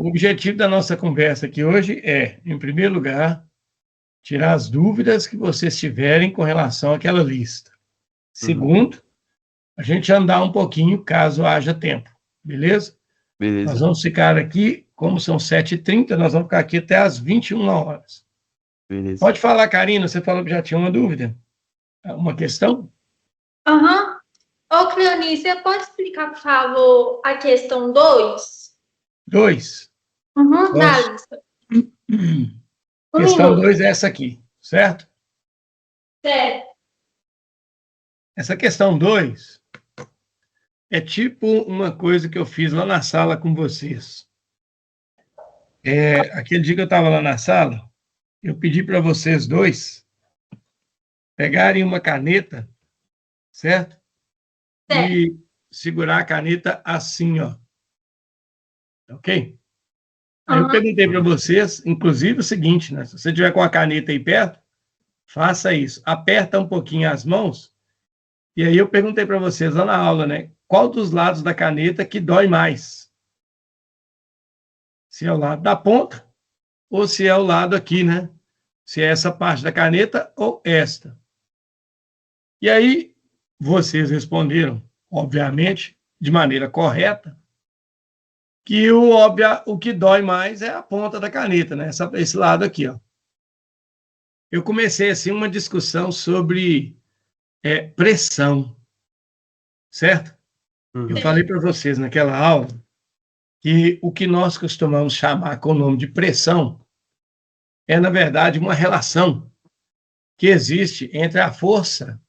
O objetivo da nossa conversa aqui hoje é, em primeiro lugar, tirar as dúvidas que vocês tiverem com relação àquela lista. Segundo, a gente andar um pouquinho, caso haja tempo, beleza? Beleza. Nós vamos ficar aqui, como são 7h30, nós vamos ficar aqui até às 21 horas. Beleza. Pode falar, Karina, você falou que já tinha uma dúvida? Uma questão? Aham. Ô, Cleonice, você pode explicar, por favor, a questão 2? 2. Da lista. Questão 2 é essa aqui, certo? Certo. Essa questão 2 é tipo uma coisa que eu fiz lá na sala com vocês. Aquele dia que eu estava lá na sala, eu pedi para vocês dois pegarem uma caneta, certo? E segurar a caneta assim, ó. Ok? Aí eu perguntei para vocês, inclusive, o seguinte, né? Se você tiver com a caneta aí perto, faça isso. Aperta um pouquinho as mãos. E aí eu perguntei para vocês lá na aula, né? Qual dos lados da caneta que dói mais? Se é o lado da ponta ou se é o lado aqui, né? Se é essa parte da caneta ou esta. E aí vocês responderam, obviamente, de maneira correta, que o que dói mais é a ponta da caneta, né? Esse lado aqui, ó. Eu comecei assim uma discussão sobre pressão, certo? Eu falei para vocês naquela aula que o que nós costumamos chamar com o nome de pressão é, na verdade, uma relação que existe entre a força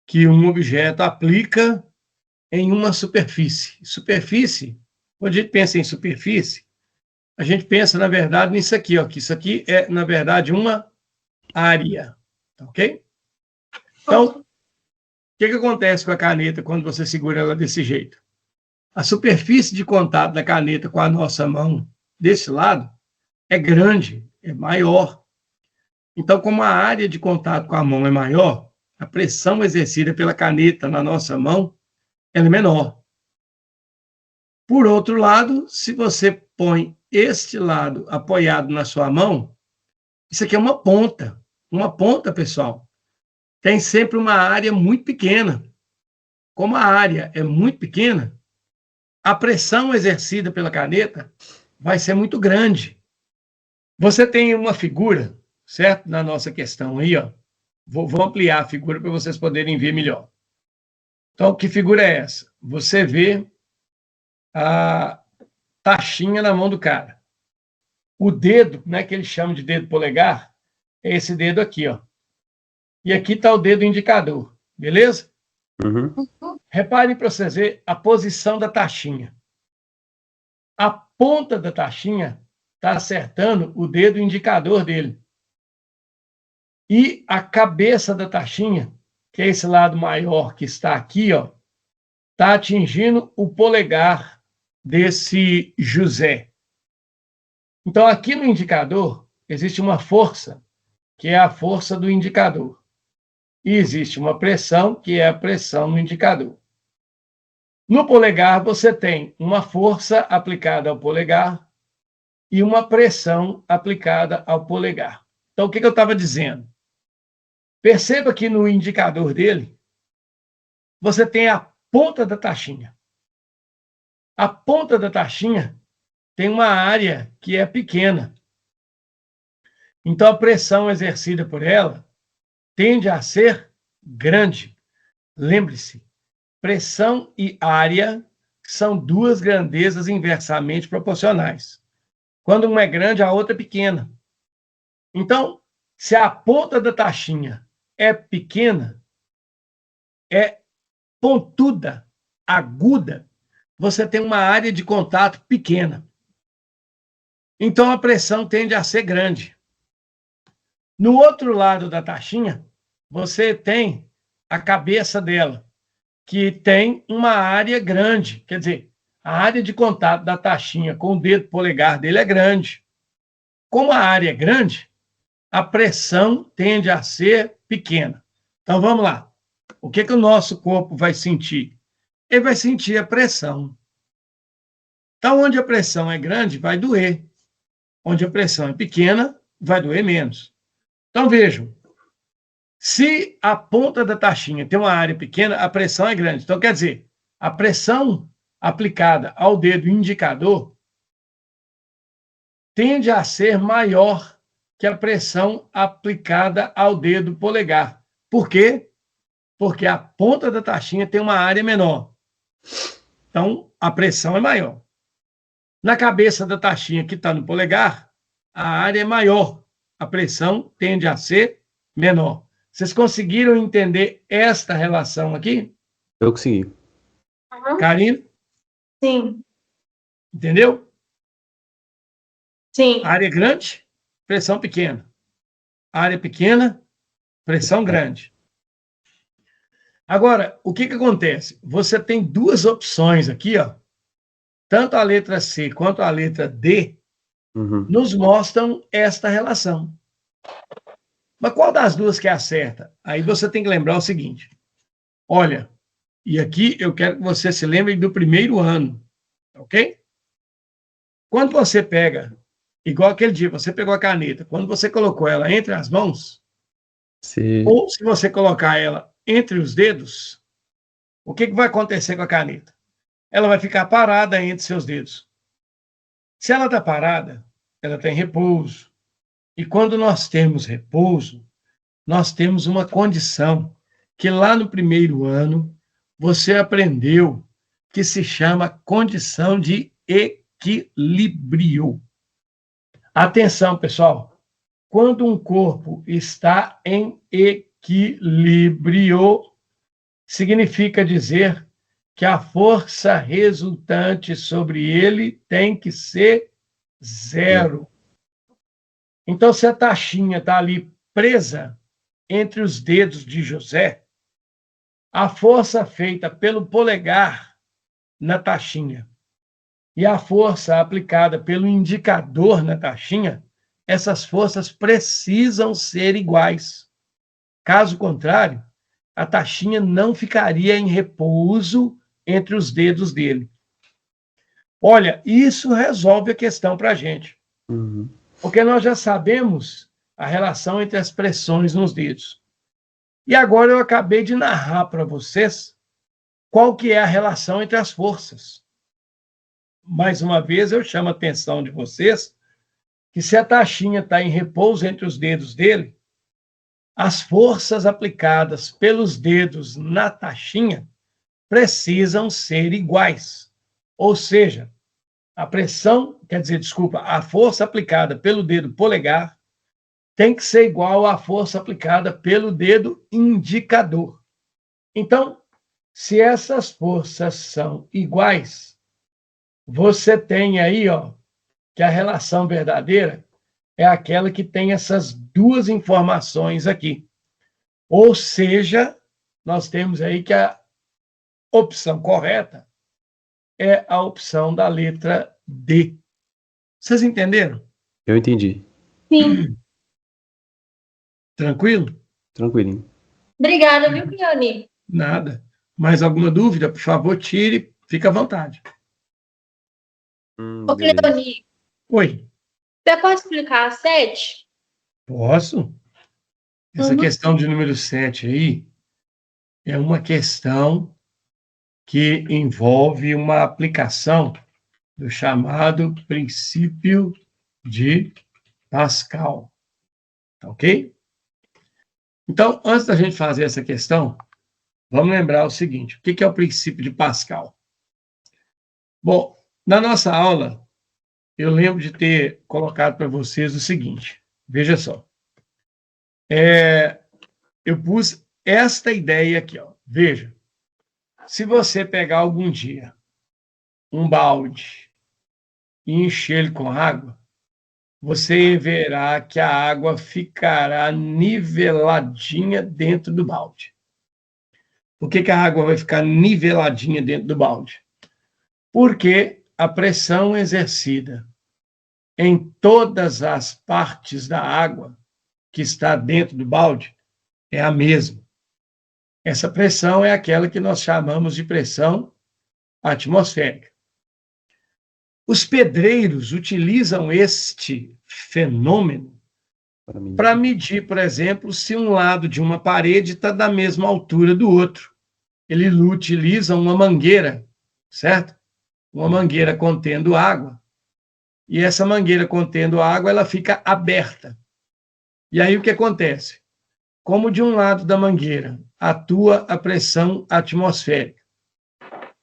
que um objeto aplica em uma superfície. Superfície, quando a gente pensa em superfície, a gente pensa, na verdade, nisso aqui, ó, que isso aqui é, na verdade, uma área, ok? Então, o que acontece com a caneta quando você segura ela desse jeito? A superfície de contato da caneta com a nossa mão, desse lado, é grande, é maior. Então, como a área de contato com a mão é maior, a pressão exercida pela caneta na nossa mão ela é menor. Por outro lado, se você põe este lado apoiado na sua mão, isso aqui é uma ponta. Uma ponta, pessoal, tem sempre uma área muito pequena. Como a área é muito pequena, a pressão exercida pela caneta vai ser muito grande. Você tem uma figura, certo? Na nossa questão aí, ó. Vou ampliar a figura para vocês poderem ver melhor. Então, que figura é essa? Você vê a taxinha na mão do cara. O dedo, né, que eles chamam de dedo polegar, é esse dedo aqui, ó. E aqui está o dedo indicador, beleza? Reparem para vocês verem a posição da taxinha. A ponta da taxinha está acertando o dedo indicador dele. E a cabeça da taxinha, que é esse lado maior que está aqui, ó, está atingindo o polegar desse José. Então, aqui no indicador, existe uma força, que é a força do indicador. E existe uma pressão, que é a pressão no indicador. No polegar, você tem uma força aplicada ao polegar e uma pressão aplicada ao polegar. Então, o que eu estava dizendo? Perceba que no indicador dele, você tem a ponta da taxinha. A ponta da taxinha tem uma área que é pequena. Então, a pressão exercida por ela tende a ser grande. Lembre-se, pressão e área são duas grandezas inversamente proporcionais. Quando uma é grande, a outra é pequena. Então, se a ponta da taxinha é pequena, é pontuda, aguda, você tem uma área de contato pequena. Então, a pressão tende a ser grande. No outro lado da taxinha, você tem a cabeça dela, que tem uma área grande. Quer dizer, a área de contato da taxinha com o dedo polegar dele é grande. Como a área é grande, a pressão tende a ser pequena. Então, vamos lá. O que o nosso corpo vai sentir? Ele vai sentir a pressão. Então, onde a pressão é grande, vai doer. Onde a pressão é pequena, vai doer menos. Então, vejam, se a ponta da taxinha tem uma área pequena, a pressão é grande. Então, quer dizer, a pressão aplicada ao dedo indicador tende a ser maior que a pressão aplicada ao dedo polegar. Por quê? Porque a ponta da taxinha tem uma área menor. Então, a pressão é maior. Na cabeça da taxinha que está no polegar, a área é maior. A pressão tende a ser menor. Vocês conseguiram entender esta relação aqui? Eu consegui. Karina, Sim, entendeu? sim. Área grande, pressão pequena. Área pequena, pressão grande. Agora, o que acontece? Você tem duas opções aqui, ó. Tanto a letra C quanto a letra D Uhum. nos mostram esta relação. Mas qual das duas que é a certa? Aí você tem que lembrar o seguinte. Olha, e aqui eu quero que você se lembre do primeiro ano, ok? Quando você pega, igual aquele dia, você pegou a caneta, quando você colocou ela entre as mãos, ou se você colocar ela entre os dedos, o que vai acontecer com a caneta? Ela vai ficar parada entre seus dedos. Se ela está parada, ela tem repouso. E quando nós temos repouso, nós temos uma condição que lá no primeiro ano você aprendeu, que se chama condição de equilíbrio. Atenção, pessoal. Quando um corpo está em equilíbrio, significa dizer que a força resultante sobre ele tem que ser zero. Então, se a taxinha está ali presa entre os dedos de José, a força feita pelo polegar na taxinha e a força aplicada pelo indicador na taxinha, essas forças precisam ser iguais. Caso contrário, a taxinha não ficaria em repouso entre os dedos dele. Olha, isso resolve a questão para a gente. Uhum. Porque nós já sabemos a relação entre as pressões nos dedos. E agora eu acabei de narrar para vocês qual que é a relação entre as forças. Mais uma vez, eu chamo a atenção de vocês que se a taxinha está em repouso entre os dedos dele, as forças aplicadas pelos dedos na taxinha precisam ser iguais. Ou seja, a pressão, quer dizer, desculpa, a força aplicada pelo dedo polegar tem que ser igual à força aplicada pelo dedo indicador. Então, se essas forças são iguais, você tem aí, ó, que a relação verdadeira é aquela que tem essas duas informações aqui. Ou seja, nós temos aí que a opção correta é a opção da letra D. Vocês entenderam? Eu entendi. Sim. Tranquilo? Tranquilinho. Obrigada, viu, Cleoni? Nada. Mais alguma dúvida? Por favor, tire. Fica à vontade. Ô, Beleza. Cleoni, Oi. você pode explicar a 7? Posso? Essa Uhum. questão de número 7 aí é uma questão que envolve uma aplicação do chamado princípio de Pascal. Tá ok? Então, antes da gente fazer essa questão, vamos lembrar o seguinte: o que é o princípio de Pascal? Bom, na nossa aula, eu lembro de ter colocado para vocês o seguinte: veja só. Eu pus esta ideia aqui, ó. Veja, se você pegar algum dia um balde e encher ele com água, você verá que a água ficará niveladinha dentro do balde. Por que a água vai ficar niveladinha dentro do balde? Porque a pressão exercida em todas as partes da água que está dentro do balde é a mesma. Essa pressão é aquela que nós chamamos de pressão atmosférica. Os pedreiros utilizam este fenômeno para medir, por exemplo, se um lado de uma parede está da mesma altura do outro. Ele utiliza uma mangueira, certo? Uma mangueira contendo água. E essa mangueira contendo água, ela fica aberta. E aí o que acontece? Como de um lado da mangueira atua a pressão atmosférica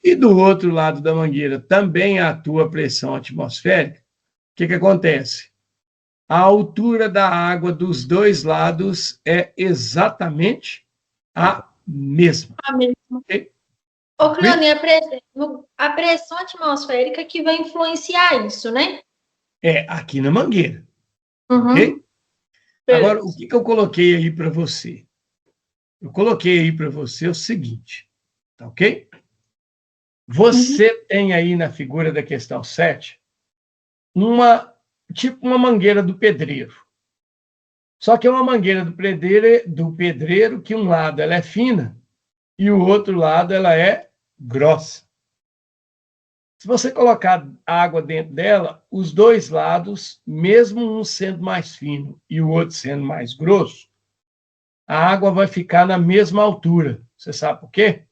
e do outro lado da mangueira também atua a pressão atmosférica, o que acontece? A altura da água dos dois lados é exatamente a mesma. A mesma. Okay? Ô, Cleone, a pressão atmosférica que vai influenciar isso, né? É aqui na mangueira. Uhum. Ok? Agora, o que eu coloquei aí para você? Eu coloquei aí para você o seguinte, tá ok? Você tem aí na figura da questão 7 tipo uma mangueira do pedreiro. Só que é uma mangueira do pedreiro que um lado ela é fina e o outro lado ela é grossa. Se você colocar água dentro dela, os dois lados, mesmo um sendo mais fino e o outro sendo mais grosso, a água vai ficar na mesma altura. Você sabe por quê?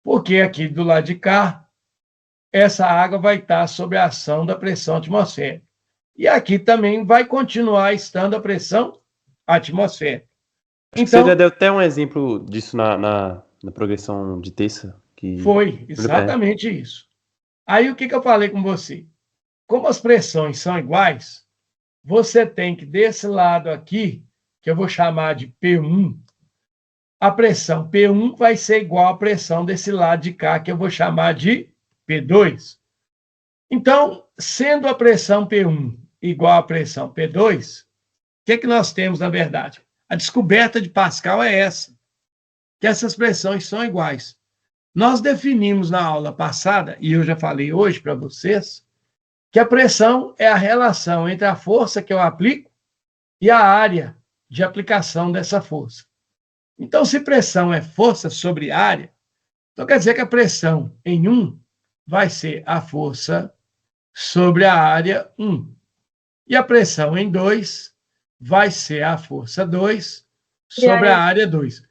Porque aqui do lado de cá, essa água vai estar sob a ação da pressão atmosférica. E aqui também vai continuar estando a pressão atmosférica. Acho que você já deu até um exemplo disso na progressão de terça. Foi exatamente isso. Aí o que eu falei com você? Como as pressões são iguais, você tem que, desse lado aqui, que eu vou chamar de P1, a pressão P1 vai ser igual à pressão desse lado de cá, que eu vou chamar de P2. Então, sendo a pressão P1 igual à pressão P2, o que nós temos, na verdade? A descoberta de Pascal é essa, que essas pressões são iguais. Nós definimos na aula passada, e eu já falei hoje para vocês, que a pressão é a relação entre a força que eu aplico e a área de aplicação dessa força. Então, se pressão é força sobre área, então quer dizer que a pressão em 1 vai ser a força sobre a área 1. E a pressão em 2 vai ser a força 2 sobre a área 2.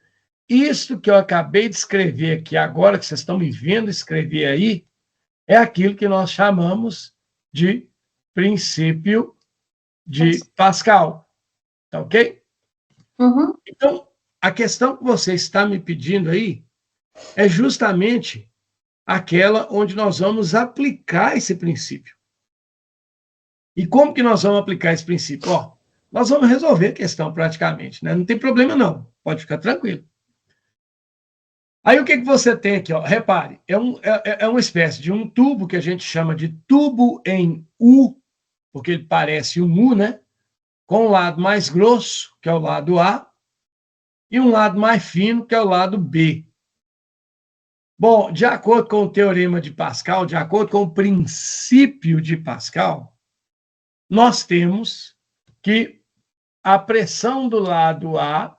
Isso que eu acabei de escrever aqui agora, que vocês estão me vendo escrever aí, é aquilo que nós chamamos de princípio de Pascal. Tá ok? Uhum. Então, a questão que você está me pedindo aí é justamente aquela onde nós vamos aplicar esse princípio. E como que nós vamos aplicar esse princípio? Ó, nós vamos resolver a questão praticamente, né? Não tem problema não, pode ficar tranquilo. Aí o que você tem aqui? Ó? Repare, é uma espécie de um tubo que a gente chama de tubo em U, porque ele parece um U, né? Com um lado mais grosso, que é o lado A, e um lado mais fino, que é o lado B. Bom, de acordo com o teorema de Pascal, de acordo com o princípio de Pascal, nós temos que a pressão do lado A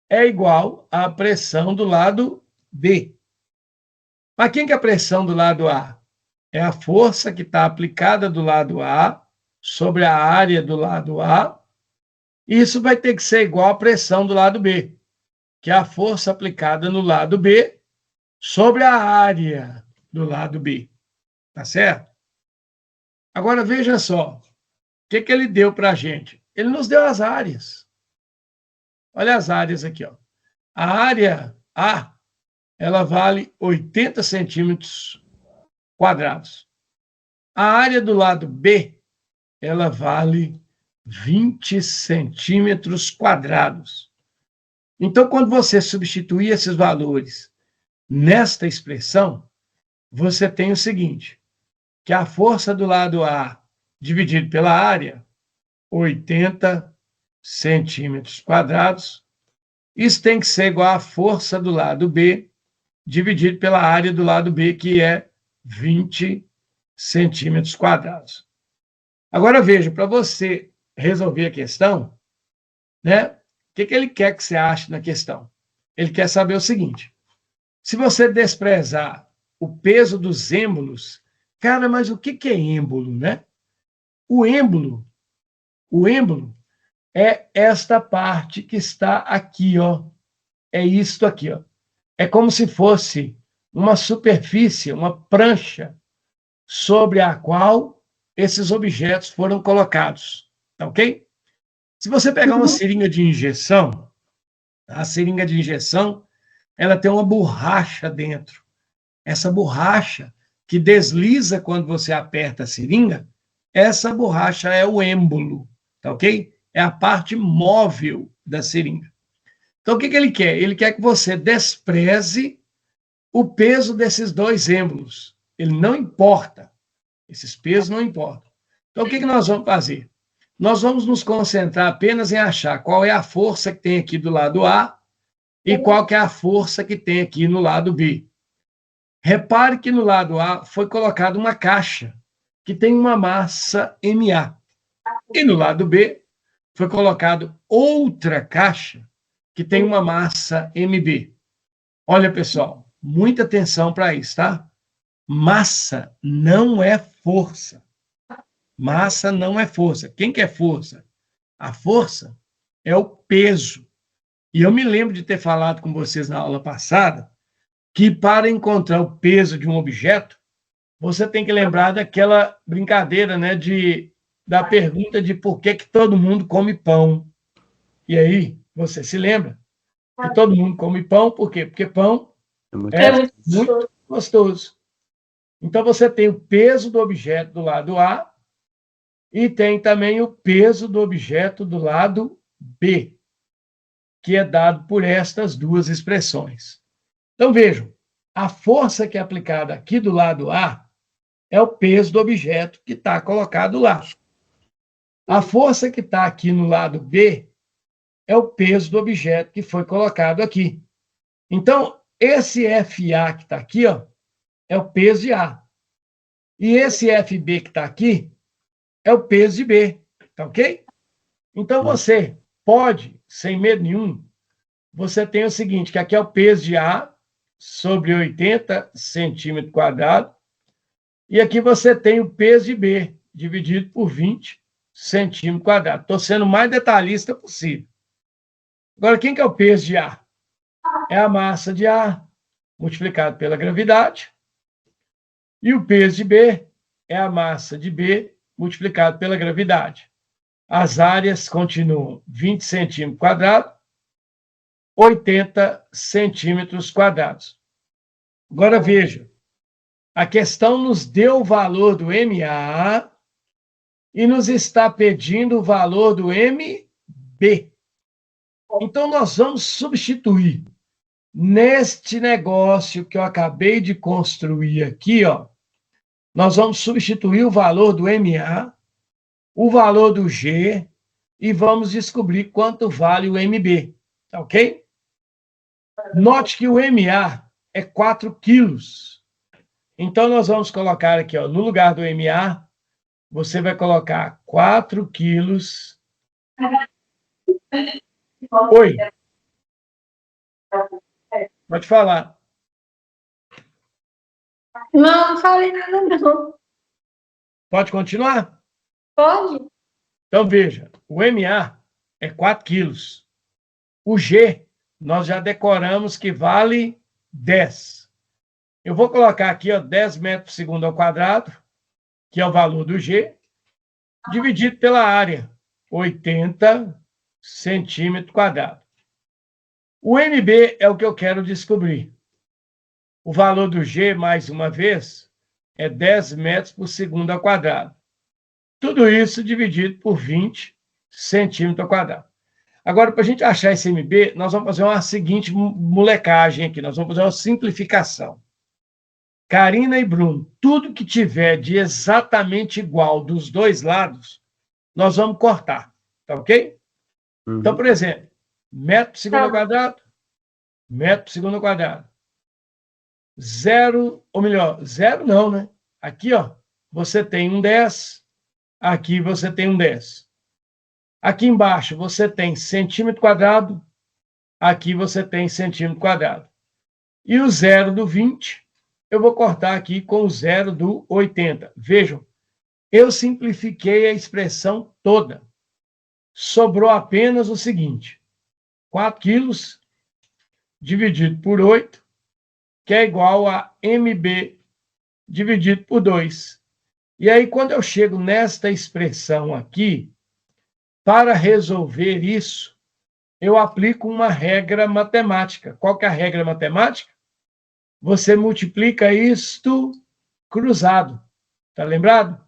é igual à pressão do lado B. Mas quem que é a pressão do lado A? É a força que está aplicada do lado A sobre a área do lado A. E isso vai ter que ser igual à pressão do lado B, que é a força aplicada no lado B sobre a área do lado B. Tá certo? Agora, veja só. O que ele deu para a gente? Ele nos deu as áreas. Olha as áreas aqui. Ó. A área A, ela vale 80 centímetros quadrados. A área do lado B, ela vale 20 centímetros quadrados. Então, quando você substituir esses valores nesta expressão, você tem o seguinte, que a força do lado A dividido pela área, 80 centímetros quadrados, isso tem que ser igual à força do lado B dividido pela área do lado B, que é 20 centímetros quadrados. Agora, veja, para você resolver a questão, né, o que ele quer que você ache na questão? Ele quer saber o seguinte, se você desprezar o peso dos êmbolos Cara, mas o que é êmbolo, né? O êmbolo é esta parte que está aqui, ó. É isto aqui, ó. É como se fosse uma superfície, uma prancha sobre a qual esses objetos foram colocados, tá ok? Se você pegar uma seringa de injeção, a seringa de injeção, ela tem uma borracha dentro. Essa borracha que desliza quando você aperta a seringa, essa borracha é o êmbolo, tá ok? É a parte móvel da seringa. Então, o que ele quer? Ele quer que você despreze o peso desses dois êmbolos. Ele não importa. Esses pesos não importam. Então, o que nós vamos fazer? Nós vamos nos concentrar apenas em achar qual é a força que tem aqui do lado A e qual que é a força que tem aqui no lado B. Repare que no lado A foi colocada uma caixa que tem uma massa MA. E no lado B foi colocado outra caixa que tem uma massa MB. Olha, pessoal, muita atenção para isso, tá? Massa não é força. Massa não é força. Quem quer força? A força é o peso. E eu me lembro de ter falado com vocês na aula passada que para encontrar o peso de um objeto, você tem que lembrar daquela brincadeira, né, da pergunta de por que todo mundo come pão. E aí, você se lembra que todo mundo come pão, por quê? Porque pão é muito gostoso. Então, você tem o peso do objeto do lado A e tem também o peso do objeto do lado B, que é dado por estas duas expressões. Então, vejam, a força que é aplicada aqui do lado A é o peso do objeto que está colocado lá. A força que está aqui no lado B é o peso do objeto que foi colocado aqui. Então, esse FA que está aqui, ó, é o peso de A. E esse FB que está aqui é o peso de B. Tá ok? Então, você pode, sem medo nenhum, você tem o seguinte, que aqui é o peso de A sobre 80 centímetros quadrados, e aqui você tem o peso de B, dividido por 20 centímetros quadrados. Estou sendo o mais detalhista possível. Agora, quem que é o peso de A? É a massa de A multiplicado pela gravidade. E o peso de B é a massa de B multiplicado pela gravidade. As áreas continuam 20 centímetros quadrados, 80 centímetros quadrados. Agora, veja. A questão nos deu o valor do MA e nos está pedindo o valor do MB. Então, nós vamos substituir neste negócio que eu acabei de construir aqui, ó, nós vamos substituir o valor do MA, o valor do G e vamos descobrir quanto vale o MB, tá ok? Note que o MA é 4 quilos. Então, nós vamos colocar aqui, ó, no lugar do MA, você vai colocar 4 quilos. Oi. Pode falar. Não falei nada, não. Pode continuar? Pode? Então, veja, o MA é 4 quilos. O G, nós já decoramos que vale 10. Eu vou colocar aqui, ó, 10 metros por segundo ao quadrado, que é o valor do G, dividido pela área, 80 centímetros quadrados. O MB é o que eu quero descobrir. O valor do G, mais uma vez, é 10 metros por segundo ao quadrado. Tudo isso dividido por 20 centímetros ao quadrado. Agora, para a gente achar esse MB, nós vamos fazer uma seguinte molecagem aqui, nós vamos fazer uma simplificação. Karina e Bruno, tudo que tiver de exatamente igual dos dois lados, nós vamos cortar, tá ok? Então, por exemplo, metro por segundo ao quadrado, metro por segundo ao quadrado. Zero, ou melhor, zero não, né? Aqui, ó, você tem um 10, aqui você tem um 10. Aqui embaixo você tem centímetro quadrado, aqui você tem centímetro quadrado. E o zero do 20 eu vou cortar aqui com o zero do 80. Vejam, eu simplifiquei a expressão toda. Sobrou apenas o seguinte: 4 quilos dividido por 8, que é igual a MB dividido por 2. E aí, quando eu chego nesta expressão aqui, para resolver isso, eu aplico uma regra matemática. Qual que é a regra matemática? Você multiplica isto cruzado. Está lembrado?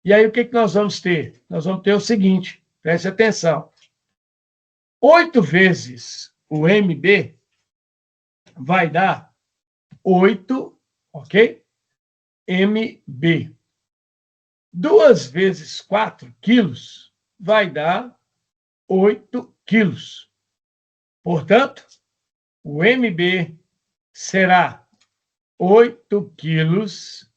E aí, o que nós vamos ter? Nós vamos ter o seguinte, preste atenção. 8 vezes o MB vai dar 8, ok? MB. 2 vezes 4 quilos vai dar 8 quilos. Portanto, o MB será 8 quilos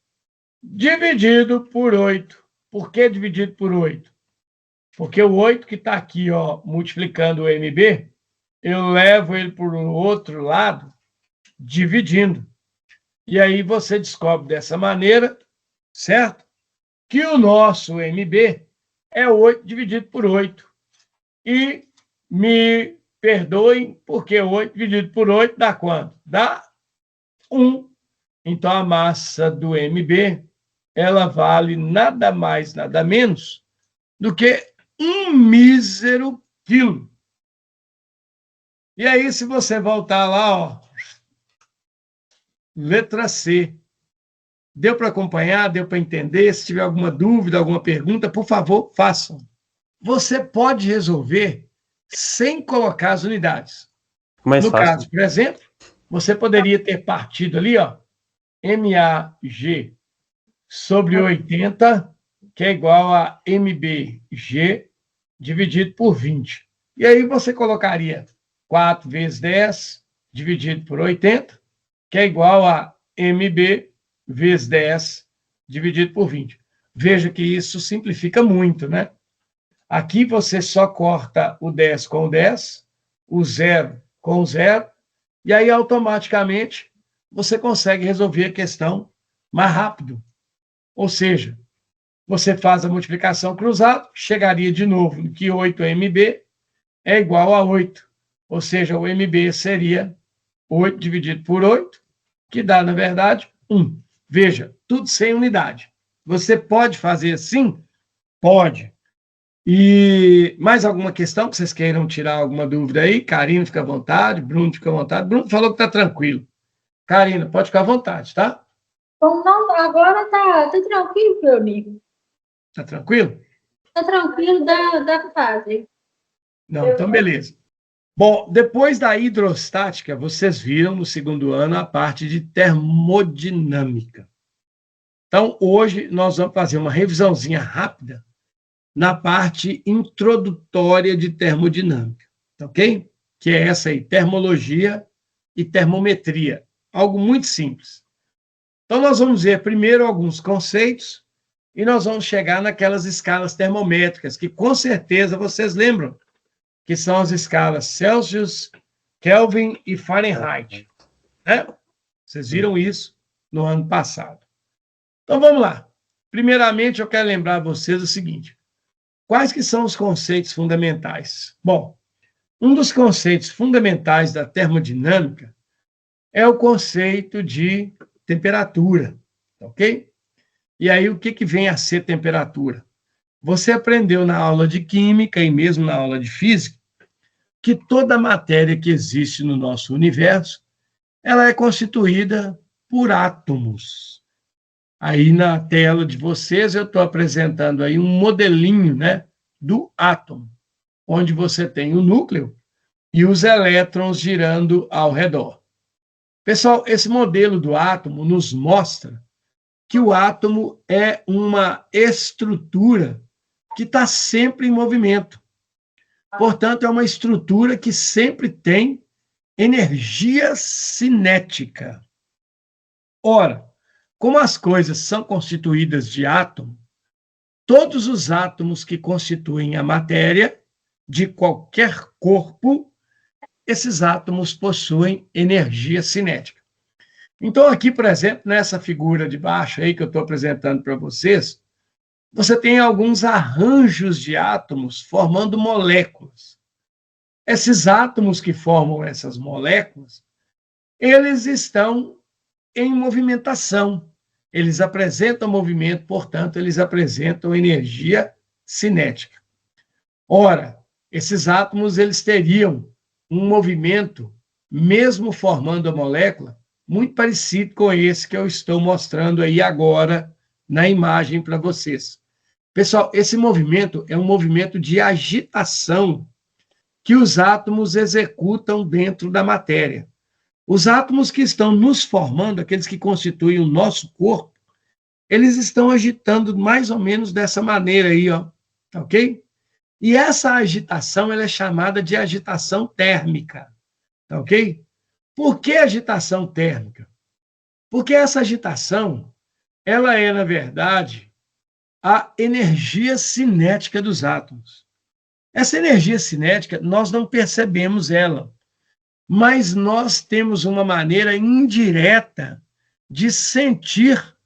dividido por 8. Por que dividido por 8? Porque o 8 que está aqui, ó, multiplicando o MB, eu levo ele para o outro lado, dividindo. E aí você descobre dessa maneira, certo? Que o nosso MB é 8 dividido por 8. E me perdoem, porque 8 dividido por 8 dá quanto? Dá 1. Então, a massa do MB, ela vale nada mais, nada menos do que 1 mísero quilo. E aí, se você voltar lá, ó, letra C. Deu para acompanhar? Deu para entender? Se tiver alguma dúvida, alguma pergunta, por favor, façam. Você pode resolver sem colocar as unidades. Mais no fácil. caso, por exemplo, você poderia ter partido ali, ó, MAG sobre 80, que é igual a MBG dividido por 20. E aí você colocaria 4 vezes 10 dividido por 80, que é igual a MB vezes 10 dividido por 20. Veja que isso simplifica muito, né? Aqui você só corta o 10 com o 10, o 0 com o 0, e aí automaticamente você consegue resolver a questão mais rápido. Ou seja, você faz a multiplicação cruzada, chegaria de novo no que 8MB é igual a 8. Ou seja, o MB seria 8 dividido por 8, que dá, na verdade, 1. Veja, tudo sem unidade. Você pode fazer assim? Pode. E mais alguma questão que vocês queiram tirar alguma dúvida aí? Karina, fica à vontade. Bruno, fica à vontade. Bruno falou que está tranquilo. Karina, pode ficar à vontade, tá? Bom, não, agora tá tranquilo, meu amigo. Tá tranquilo? Tá tranquilo da fase. Não, então beleza. Bom, depois da hidrostática, vocês viram no segundo ano a parte de termodinâmica. Então, hoje nós vamos fazer uma revisãozinha rápida na parte introdutória de termodinâmica, ok? Que é essa aí, termologia e termometria. Algo muito simples. Então, nós vamos ver primeiro alguns conceitos e nós vamos chegar naquelas escalas termométricas, que com certeza vocês lembram, que são as escalas Celsius, Kelvin e Fahrenheit. Né? Vocês viram isso no ano passado. Então, vamos lá. Primeiramente, eu quero lembrar a vocês o seguinte. Quais que são os conceitos fundamentais? Bom, um dos conceitos fundamentais da termodinâmica é o conceito de temperatura, ok? E aí, o que vem a ser temperatura? Você aprendeu na aula de química e mesmo na aula de física que toda matéria que existe no nosso universo, ela é constituída por átomos. Aí na tela de vocês eu estou apresentando aí um modelinho, né, do átomo, onde você tem o núcleo e os elétrons girando ao redor. Pessoal, esse modelo do átomo nos mostra que o átomo é uma estrutura que está sempre em movimento. Portanto, é uma estrutura que sempre tem energia cinética. Ora, como as coisas são constituídas de átomo, todos os átomos que constituem a matéria de qualquer corpo, esses átomos possuem energia cinética. Então, aqui, por exemplo, nessa figura de baixo aí que eu estou apresentando para vocês, você tem alguns arranjos de átomos formando moléculas. Esses átomos que formam essas moléculas, eles estão em movimentação. Eles apresentam movimento, portanto, eles apresentam energia cinética. Ora, esses átomos eles teriam um movimento, mesmo formando a molécula, muito parecido com esse que eu estou mostrando aí agora na imagem para vocês. Pessoal, esse movimento é um movimento de agitação que os átomos executam dentro da matéria. Os átomos que estão nos formando, aqueles que constituem o nosso corpo, eles estão agitando mais ou menos dessa maneira aí, ó, ok? E essa agitação ela é chamada de agitação térmica, tá ok? Por que agitação térmica? Porque essa agitação, ela é, na verdade, a energia cinética dos átomos. Essa energia cinética, nós não percebemos ela, mas nós temos uma maneira indireta de sentir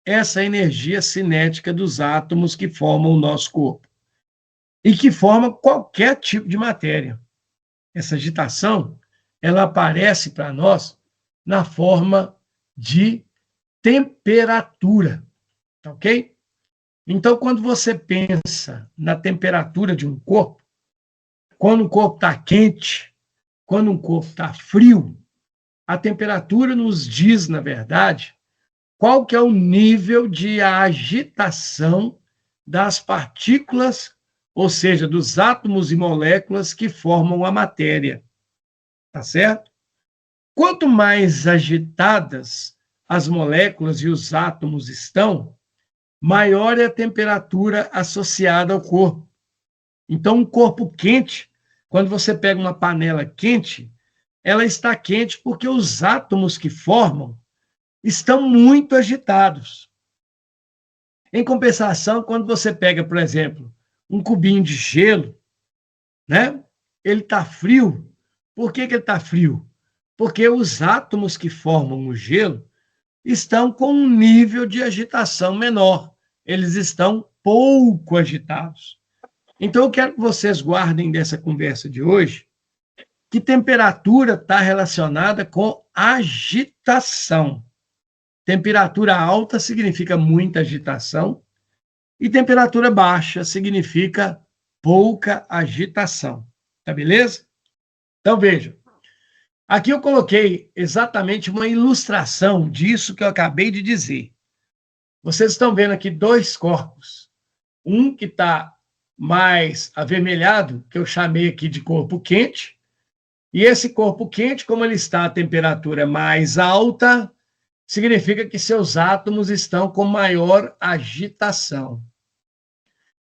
essa energia cinética dos átomos que formam o nosso corpo e que formam qualquer tipo de matéria. Essa agitação, ela aparece para nós na forma de temperatura, tá ok? Então, quando você pensa na temperatura de um corpo, quando um corpo está quente, quando um corpo está frio, a temperatura nos diz, na verdade, qual que é o nível de agitação das partículas, ou seja, dos átomos e moléculas que formam a matéria. Tá certo? Quanto mais agitadas as moléculas e os átomos estão, maior é a temperatura associada ao corpo. Então, um corpo quente, quando você pega uma panela quente, ela está quente porque os átomos que formam estão muito agitados. Em compensação, quando você pega, por exemplo, um cubinho de gelo, né? Ele está frio. Por que ele está frio? Porque os átomos que formam o gelo estão com um nível de agitação menor. Eles estão pouco agitados. Então, eu quero que vocês guardem dessa conversa de hoje que temperatura está relacionada com agitação. Temperatura alta significa muita agitação e temperatura baixa significa pouca agitação. Tá beleza? Então, vejam. Aqui eu coloquei exatamente uma ilustração disso que eu acabei de dizer. Vocês estão vendo aqui dois corpos. Um que está mais avermelhado, que eu chamei aqui de corpo quente, e esse corpo quente, como ele está a temperatura mais alta, significa que seus átomos estão com maior agitação.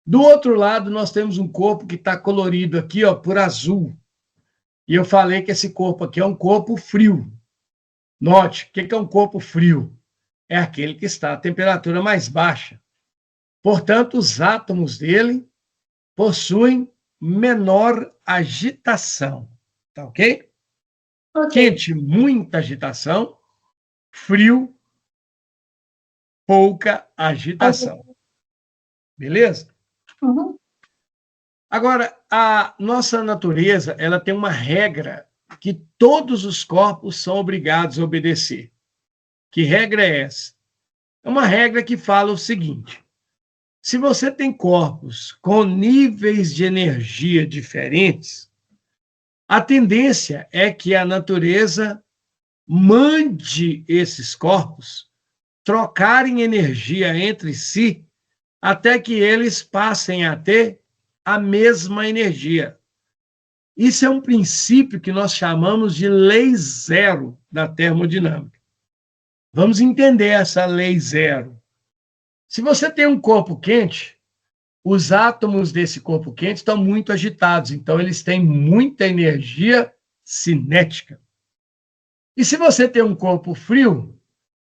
Do outro lado, nós temos um corpo que está colorido aqui, ó, por azul. E eu falei que esse corpo aqui é um corpo frio. Note, o que é um corpo frio? É aquele que está a temperatura mais baixa. Portanto, os átomos dele possuem menor agitação. Tá ok? Quente, muita agitação. Frio, pouca agitação. Beleza? Uhum. Agora, a nossa natureza, ela tem uma regra que todos os corpos são obrigados a obedecer. Que regra é essa? É uma regra que fala o seguinte: se você tem corpos com níveis de energia diferentes, a tendência é que a natureza mande esses corpos trocarem energia entre si até que eles passem a ter a mesma energia. Isso é um princípio que nós chamamos de lei zero da termodinâmica. Vamos entender essa lei zero. Se você tem um corpo quente, os átomos desse corpo quente estão muito agitados, então eles têm muita energia cinética. E se você tem um corpo frio,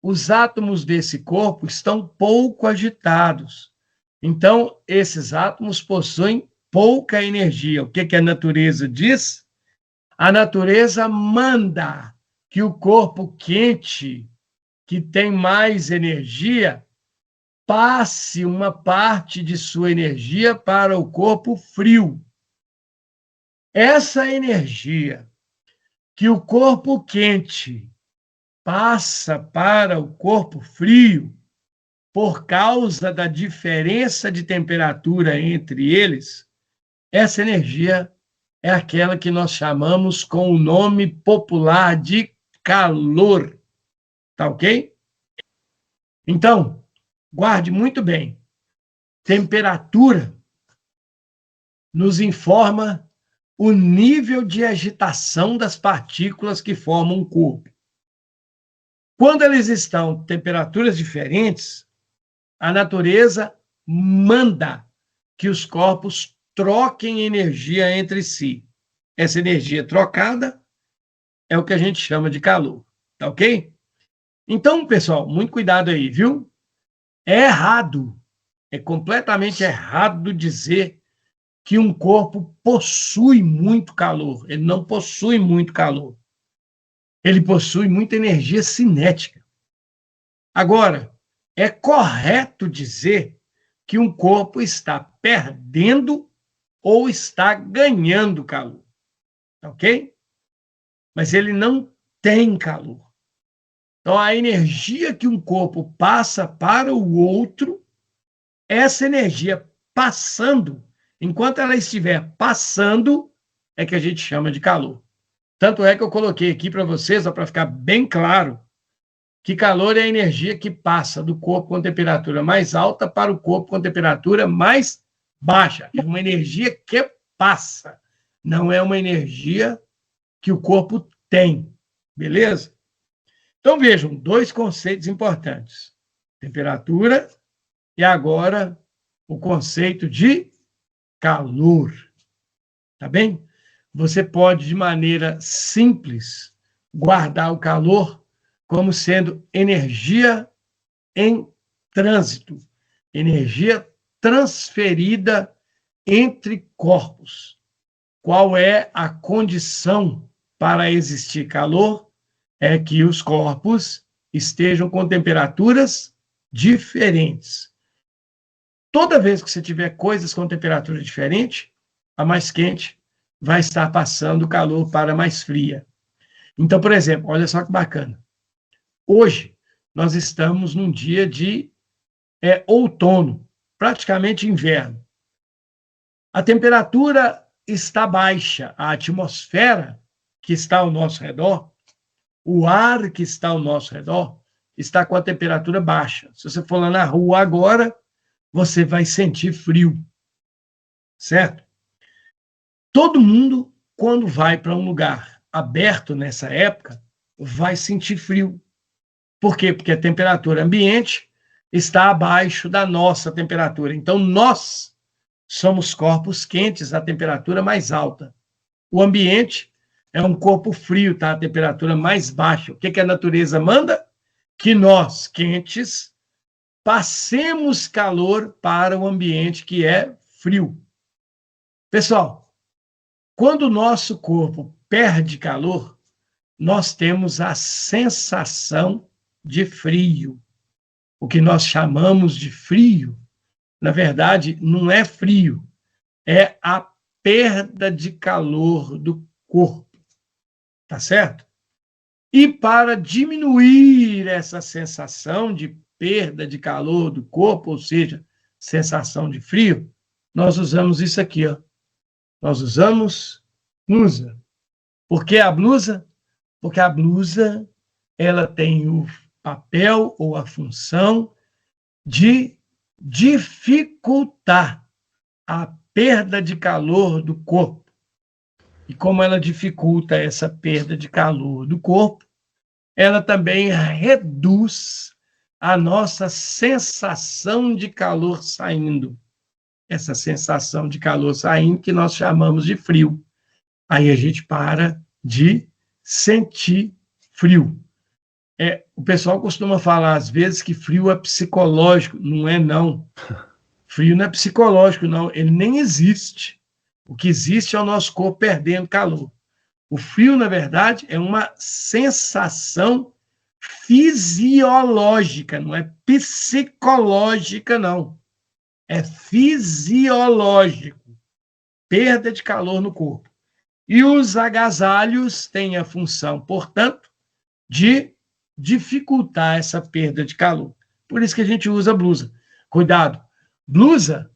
os átomos desse corpo estão pouco agitados. Então, esses átomos possuem pouca energia. O que a natureza diz? A natureza manda que o corpo quente que tem mais energia, passe uma parte de sua energia para o corpo frio. Essa energia que o corpo quente passa para o corpo frio, por causa da diferença de temperatura entre eles, essa energia é aquela que nós chamamos com o nome popular de calor. Tá ok? Então, guarde muito bem. Temperatura nos informa o nível de agitação das partículas que formam o corpo. Quando eles estão em temperaturas diferentes, a natureza manda que os corpos troquem energia entre si. Essa energia trocada é o que a gente chama de calor, tá ok? Então, pessoal, muito cuidado aí, viu? É errado, é completamente errado dizer que um corpo possui muito calor. Ele não possui muito calor. Ele possui muita energia cinética. Agora, é correto dizer que um corpo está perdendo ou está ganhando calor, ok? Mas ele não tem calor. Então, a energia que um corpo passa para o outro, essa energia passando, enquanto ela estiver passando, é que a gente chama de calor. Tanto é que eu coloquei aqui para vocês, para ficar bem claro, que calor é a energia que passa do corpo com temperatura mais alta para o corpo com temperatura mais baixa. É uma energia que passa, não é uma energia que o corpo tem, beleza? Então, vejam, dois conceitos importantes. Temperatura e agora o conceito de calor. Tá bem? Você pode, de maneira simples, guardar o calor como sendo energia em trânsito, energia transferida entre corpos. Qual é a condição para existir calor? É que os corpos estejam com temperaturas diferentes. Toda vez que você tiver coisas com temperatura diferente, a mais quente vai estar passando o calor para a mais fria. Então, por exemplo, olha só que bacana. Hoje, nós estamos num dia de outono, praticamente inverno. A temperatura está baixa, a atmosfera que está ao nosso redor, o ar que está ao nosso redor, está com a temperatura baixa. Se você for lá na rua agora, você vai sentir frio, certo? Todo mundo, quando vai para um lugar aberto nessa época, vai sentir frio. Por quê? Porque a temperatura ambiente está abaixo da nossa temperatura. Então, nós somos corpos quentes à temperatura mais alta. O ambiente é um corpo frio, tá? A temperatura mais baixa. O que a natureza manda? Que nós, quentes, passemos calor para o ambiente que é frio. Pessoal, quando o nosso corpo perde calor, nós temos a sensação de frio. O que nós chamamos de frio, na verdade, não é frio, é a perda de calor do corpo. Tá certo? E para diminuir essa sensação de perda de calor do corpo, ou seja, sensação de frio, nós usamos isso aqui, ó. Nós usamos blusa. Por que a blusa? Porque a blusa, ela tem o papel ou a função de dificultar a perda de calor do corpo. E como ela dificulta essa perda de calor do corpo, ela também reduz a nossa sensação de calor saindo. Essa sensação de calor saindo que nós chamamos de frio. Aí a gente para de sentir frio. O pessoal costuma falar, às vezes, que frio é psicológico. Não é, não. Frio não é psicológico, não. Ele nem existe. O que existe é o nosso corpo perdendo calor. O frio, na verdade, é uma sensação fisiológica, não é psicológica, não. É fisiológico. Perda de calor no corpo. E os agasalhos têm a função, portanto, de dificultar essa perda de calor. Por isso que a gente usa blusa. Cuidado, blusa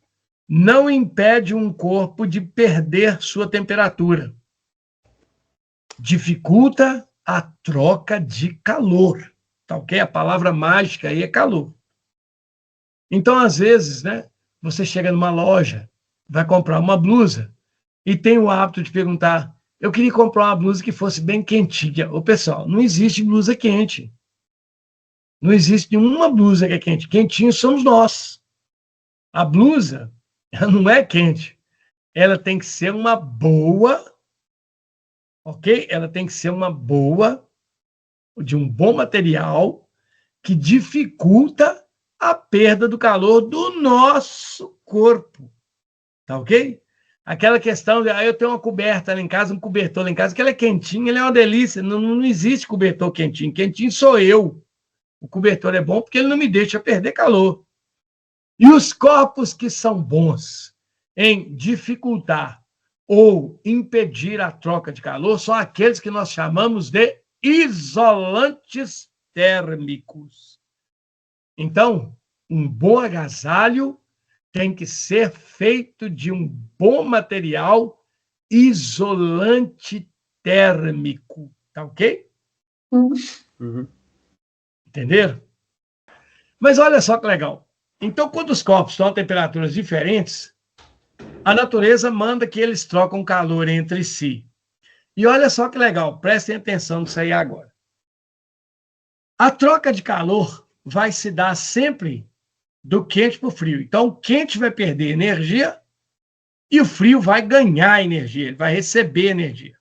não impede um corpo de perder sua temperatura. Dificulta a troca de calor. Tá ok? A palavra mágica aí é calor. Então, às vezes, né, você chega numa loja, vai comprar uma blusa e tem o hábito de perguntar: eu queria comprar uma blusa que fosse bem quentinha. Ô, pessoal, não existe blusa quente. Não existe nenhuma blusa que é quente. Quentinho somos nós. A blusa, ela não é quente. Ela tem que ser uma boa, ok? Ela tem que ser uma boa, de um bom material, que dificulta a perda do calor do nosso corpo. Tá ok? Aquela questão de, eu tenho uma coberta lá em casa, um cobertor lá em casa, que ela é quentinha, ela é uma delícia. Não, não existe cobertor quentinho. Quentinho sou eu. O cobertor é bom porque ele não me deixa perder calor. E os corpos que são bons em dificultar ou impedir a troca de calor são aqueles que nós chamamos de isolantes térmicos. Então, um bom agasalho tem que ser feito de um bom material isolante térmico. Tá ok? Uhum. Entenderam? Mas olha só que legal. Então, quando os corpos estão a temperaturas diferentes, a natureza manda que eles trocam calor entre si. E olha só que legal, prestem atenção nisso aí agora. A troca de calor vai se dar sempre do quente para o frio. Então, o quente vai perder energia e o frio vai ganhar energia, ele vai receber energia.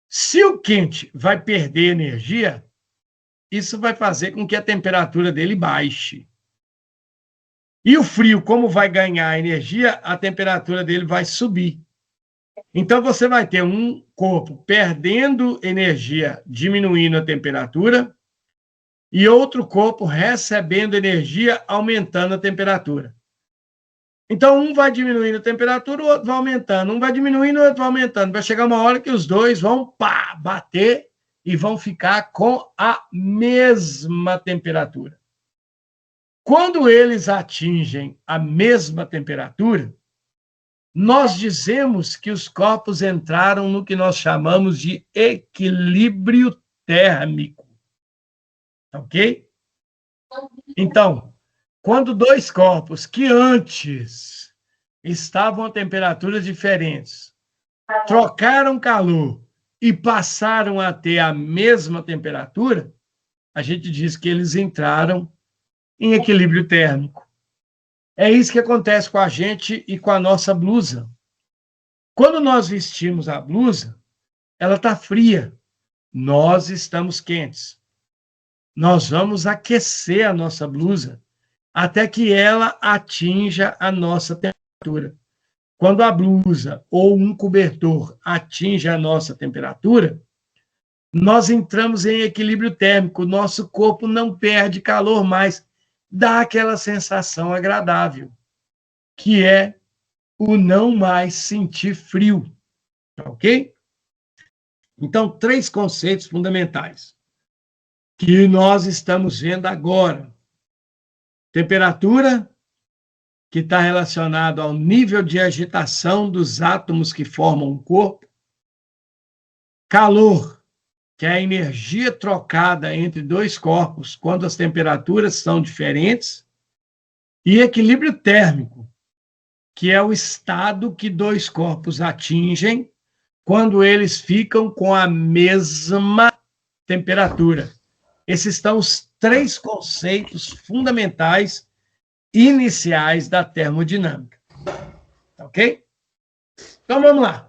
Se o quente vai perder energia, isso vai fazer com que a temperatura dele baixe. E o frio, como vai ganhar energia, a temperatura dele vai subir. Então, você vai ter um corpo perdendo energia, diminuindo a temperatura, e outro corpo recebendo energia, aumentando a temperatura. Então, um vai diminuindo a temperatura, o outro vai aumentando. Um vai diminuindo, o outro vai aumentando. Vai chegar uma hora que os dois vão bater e vão ficar com a mesma temperatura. Quando eles atingem a mesma temperatura, nós dizemos que os corpos entraram no que nós chamamos de equilíbrio térmico. Ok? Então, quando dois corpos que antes estavam a temperaturas diferentes, trocaram calor e passaram a ter a mesma temperatura, a gente diz que eles entraram em equilíbrio térmico. É isso que acontece com a gente e com a nossa blusa. Quando nós vestimos a blusa, ela está fria, nós estamos quentes. Nós vamos aquecer a nossa blusa até que ela atinja a nossa temperatura. Quando a blusa ou um cobertor atinge a nossa temperatura, nós entramos em equilíbrio térmico, nosso corpo não perde calor mais, dá aquela sensação agradável, que é o não mais sentir frio, ok? Então, 3 conceitos fundamentais que nós estamos vendo agora. Temperatura, que está relacionado ao nível de agitação dos átomos que formam o corpo. Calor, que é a energia trocada entre dois corpos quando as temperaturas são diferentes. E equilíbrio térmico, que é o estado que dois corpos atingem quando eles ficam com a mesma temperatura. Esses são os 3 conceitos fundamentais iniciais da termodinâmica. Ok? Então, vamos lá.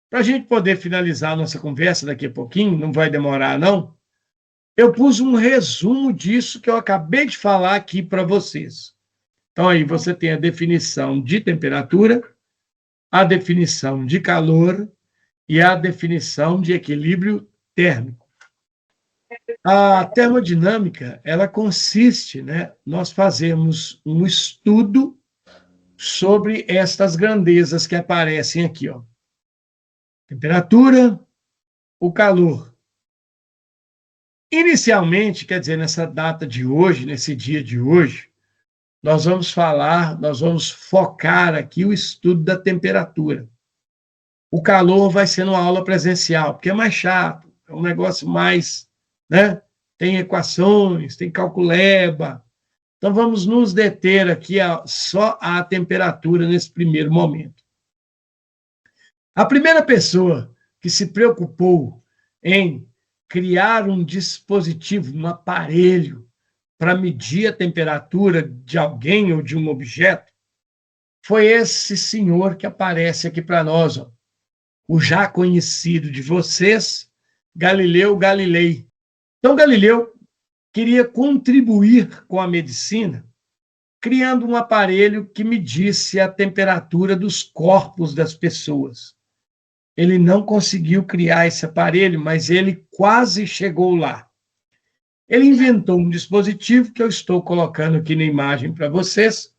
Para a gente poder finalizar a nossa conversa daqui a pouquinho, não vai demorar, não, eu pus um resumo disso que eu acabei de falar aqui para vocês. Então, aí você tem a definição de temperatura, a definição de calor e a definição de equilíbrio térmico. A termodinâmica, ela consiste, né, nós fazemos um estudo sobre estas grandezas que aparecem aqui, ó. Temperatura, o calor. Inicialmente, quer dizer, nessa data de hoje, nesse dia de hoje, nós vamos focar aqui o estudo da temperatura. O calor vai ser numa aula presencial, porque é mais chato, é um negócio mais, né? Tem equações, tem calculeba. Então, vamos nos deter aqui só à temperatura nesse primeiro momento. A primeira pessoa que se preocupou em criar um dispositivo, um aparelho, para medir a temperatura de alguém ou de um objeto, foi esse senhor que aparece aqui para nós, ó, o já conhecido de vocês, Galileu Galilei. Então, Galileu queria contribuir com a medicina, criando um aparelho que medisse a temperatura dos corpos das pessoas. Ele não conseguiu criar esse aparelho, mas ele quase chegou lá. Ele inventou um dispositivo que eu estou colocando aqui na imagem para vocês,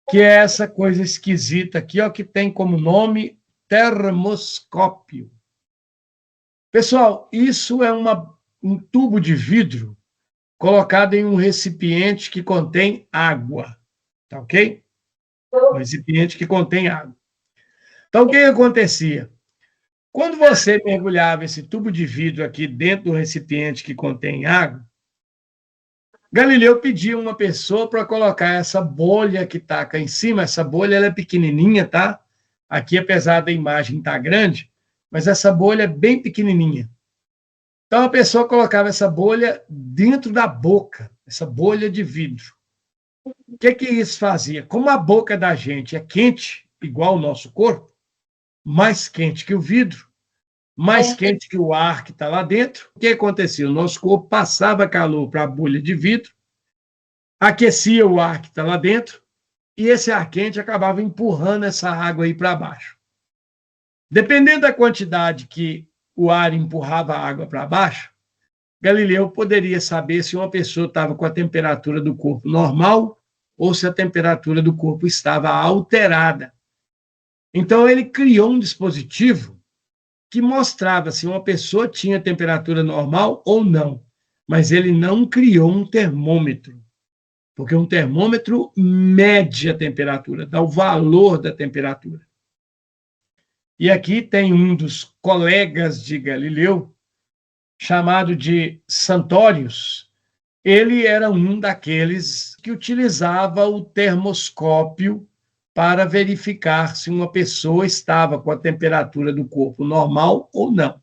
que é essa coisa esquisita aqui, ó, que tem como nome termoscópio. Pessoal, isso é um tubo de vidro colocado em um recipiente que contém água, tá ok? Um recipiente que contém água. Então, o que acontecia? Quando você mergulhava esse tubo de vidro aqui dentro do recipiente que contém água, Galileu pedia uma pessoa para colocar essa bolha que está cá em cima. Essa bolha ela é pequenininha, tá? Aqui, apesar da imagem estar grande, mas essa bolha é bem pequenininha. Então, a pessoa colocava essa bolha dentro da boca, essa bolha de vidro. O que isso fazia? Como a boca da gente é quente, igual o nosso corpo, mais quente que o vidro, mais quente que o ar que está lá dentro, o que acontecia? O nosso corpo passava calor para a bolha de vidro, aquecia o ar que está lá dentro, e esse ar quente acabava empurrando essa água aí para baixo. Dependendo da quantidade que o ar empurrava a água para baixo, Galileu poderia saber se uma pessoa estava com a temperatura do corpo normal ou se a temperatura do corpo estava alterada. Então, ele criou um dispositivo que mostrava se uma pessoa tinha temperatura normal ou não, mas ele não criou um termômetro, porque um termômetro mede a temperatura, dá o valor da temperatura. E aqui tem um dos colegas de Galileu, chamado de Santórios. Ele era um daqueles que utilizava o termoscópio para verificar se uma pessoa estava com a temperatura do corpo normal ou não.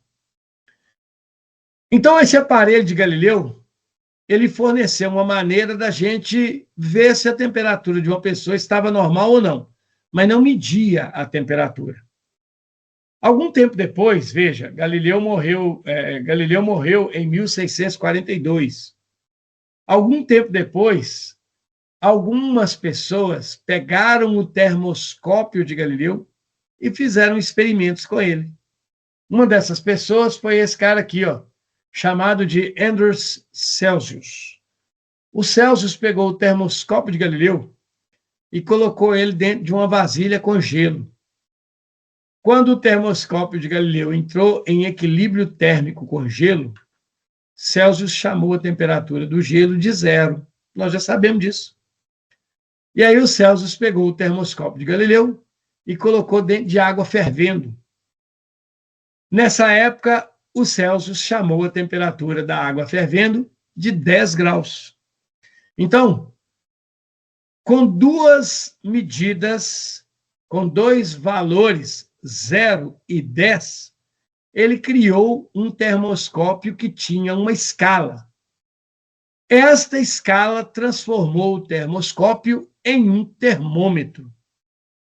Então, esse aparelho de Galileu, ele forneceu uma maneira da gente ver se a temperatura de uma pessoa estava normal ou não, mas não media a temperatura. Algum tempo depois, veja, Galileu morreu em 1642. Algum tempo depois, algumas pessoas pegaram o termoscópio de Galileu e fizeram experimentos com ele. Uma dessas pessoas foi esse cara aqui, ó, chamado de Anders Celsius. O Celsius pegou o termoscópio de Galileu e colocou ele dentro de uma vasilha com gelo. Quando o termoscópio de Galileu entrou em equilíbrio térmico com gelo, Celsius chamou a temperatura do gelo de 0. Nós já sabemos disso. E aí o Celsius pegou o termoscópio de Galileu e colocou dentro de água fervendo. Nessa época, o Celsius chamou a temperatura da água fervendo de 10 graus. Então, com duas medidas, com dois valores, 0 e 10, ele criou um termoscópio que tinha uma escala. Esta escala transformou o termoscópio em um termômetro.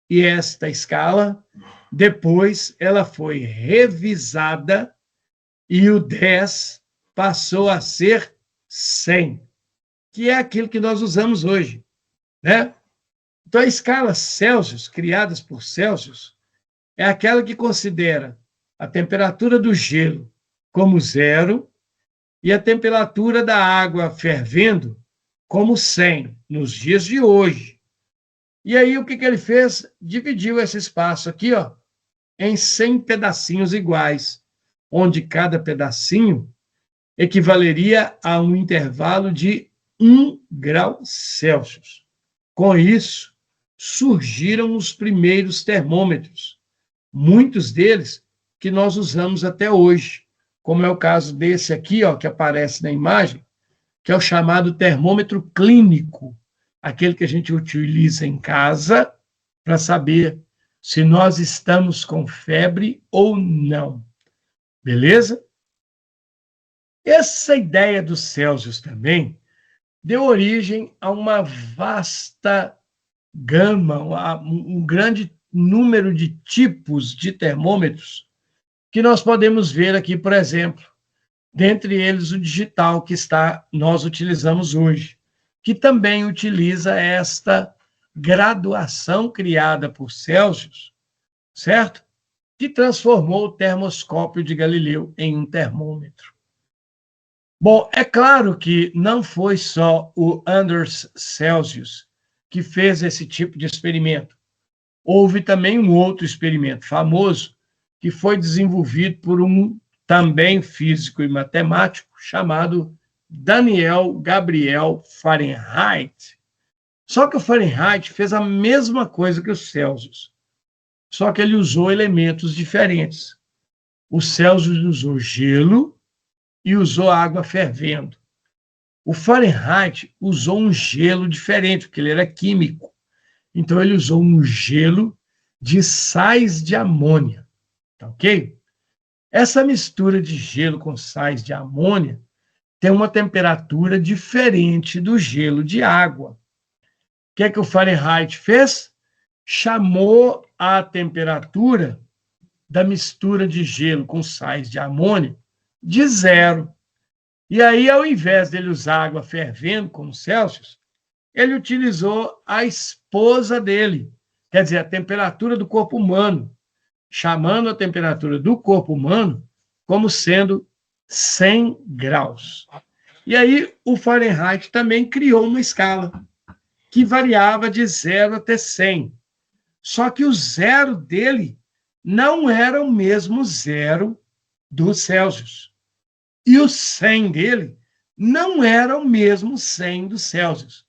E esta escala, depois, ela foi revisada e o 10 passou a ser 100, que é aquilo que nós usamos hoje, né? Então, a escala Celsius, criada por Celsius, é aquela que considera a temperatura do gelo como 0 e a temperatura da água fervendo como 100 nos dias de hoje. E aí o que ele fez? Dividiu esse espaço aqui, ó, em 100 pedacinhos iguais, onde cada pedacinho equivaleria a um intervalo de 1 grau Celsius. Com isso, surgiram os primeiros termômetros, muitos deles que nós usamos até hoje, como é o caso desse aqui, ó, que aparece na imagem, que é o chamado termômetro clínico, aquele que a gente utiliza em casa para saber se nós estamos com febre ou não. Beleza? Essa ideia dos Celsius também deu origem a uma vasta gama, um grande número de tipos de termômetros que nós podemos ver aqui, por exemplo, dentre eles o digital que nós utilizamos hoje, que também utiliza esta graduação criada por Celsius, certo? Que transformou o termoscópio de Galileu em um termômetro. Bom, é claro que não foi só o Anders Celsius que fez esse tipo de experimento. Houve também um outro experimento famoso que foi desenvolvido por um também físico e matemático chamado Daniel Gabriel Fahrenheit. Só que o Fahrenheit fez a mesma coisa que o Celsius, só que ele usou elementos diferentes. O Celsius usou gelo e usou água fervendo. O Fahrenheit usou um gelo diferente, porque ele era químico. Então, ele usou um gelo de sais de amônia. Tá ok? Essa mistura de gelo com sais de amônia tem uma temperatura diferente do gelo de água. O que é que o Fahrenheit fez? Chamou a temperatura da mistura de gelo com sais de amônia de 0. E aí, ao invés dele usar água fervendo, como Celsius, ele utilizou a esposa dele, quer dizer, a temperatura do corpo humano, chamando a temperatura do corpo humano como sendo 100 graus. E aí, o Fahrenheit também criou uma escala que variava de 0 até 100. Só que o 0 dele não era o mesmo 0 do Celsius. E o 100 dele não era o mesmo 100 do Celsius.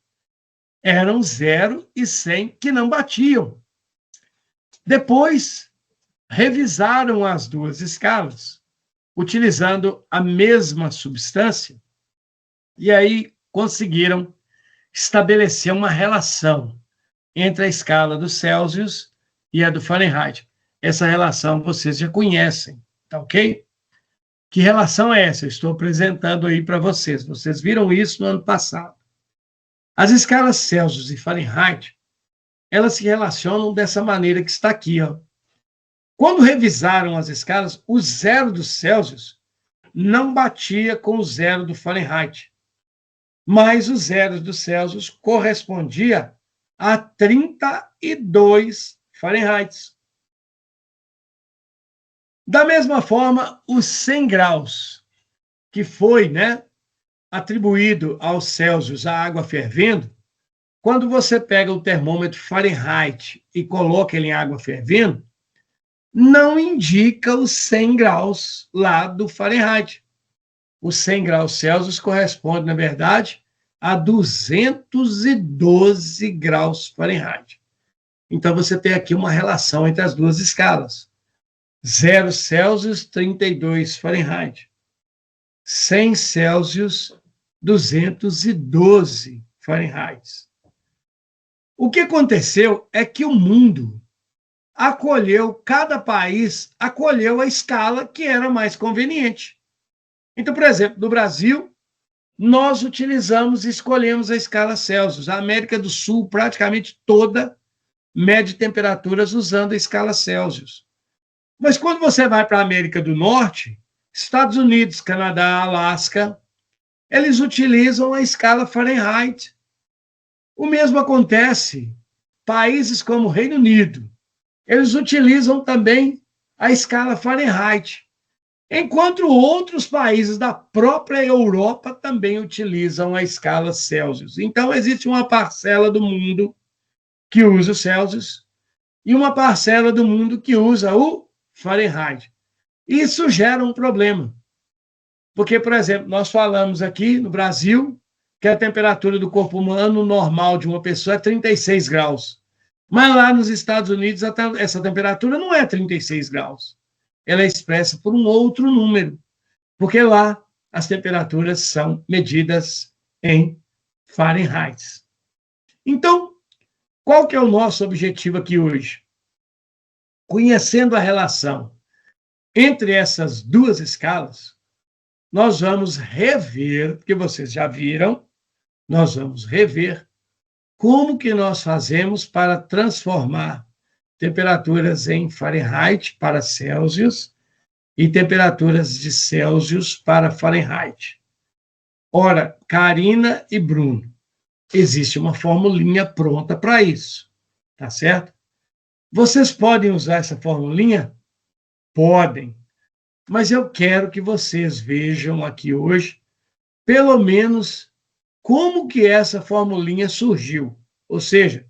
Eram 0 e 100 que não batiam. Depois, revisaram as duas escalas, utilizando a mesma substância, e aí conseguiram estabelecer uma relação entre a escala do Celsius e a do Fahrenheit. Essa relação vocês já conhecem, tá ok? Que relação é essa? Eu estou apresentando aí para vocês. Vocês viram isso no ano passado. As escalas Celsius e Fahrenheit, elas se relacionam dessa maneira que está aqui, ó. Quando revisaram as escalas, o 0 do Celsius não batia com o 0 do Fahrenheit, mas o 0 do Celsius correspondia a 32 Fahrenheit. Da mesma forma, os 100 graus, que foi, atribuído aos Celsius a água fervendo, quando você pega o termômetro Fahrenheit e coloca ele em água fervendo, não indica os 100 graus lá do Fahrenheit. Os 100 graus Celsius corresponde, na verdade, a 212 graus Fahrenheit. Então, você tem aqui uma relação entre as duas escalas. 0 Celsius, 32 Fahrenheit. 100 Celsius, 212 Fahrenheit. O que aconteceu é que o mundo cada país acolheu a escala que era mais conveniente. Então, por exemplo, no Brasil, nós utilizamos e escolhemos a escala Celsius. A América do Sul, praticamente toda, mede temperaturas usando a escala Celsius. Mas quando você vai para a América do Norte, Estados Unidos, Canadá, Alasca, eles utilizam a escala Fahrenheit. O mesmo acontece países como o Reino Unido. Eles utilizam também a escala Fahrenheit. enquanto outros países da própria Europa também utilizam a escala Celsius. Então, existe uma parcela do mundo que usa o Celsius e uma parcela do mundo que usa o Fahrenheit. Isso gera um problema. Porque, por exemplo, nós falamos aqui no Brasil que a temperatura do corpo humano normal de uma pessoa é 36 graus. Mas lá nos Estados Unidos, essa temperatura não é 36 graus. Ela é expressa por um outro número, porque lá as temperaturas são medidas em Fahrenheit. Então, qual que é o nosso objetivo aqui hoje? Conhecendo a relação entre essas duas escalas, nós vamos rever, porque vocês já viram, nós vamos rever como que nós fazemos para transformar temperaturas em Fahrenheit para Celsius e temperaturas de Celsius para Fahrenheit. Ora, Karina e Bruno, existe uma formulinha pronta para isso, tá certo? Vocês podem usar essa formulinha? Podem. Mas eu quero que vocês vejam aqui hoje, pelo menos, como que essa formulinha surgiu. Ou seja,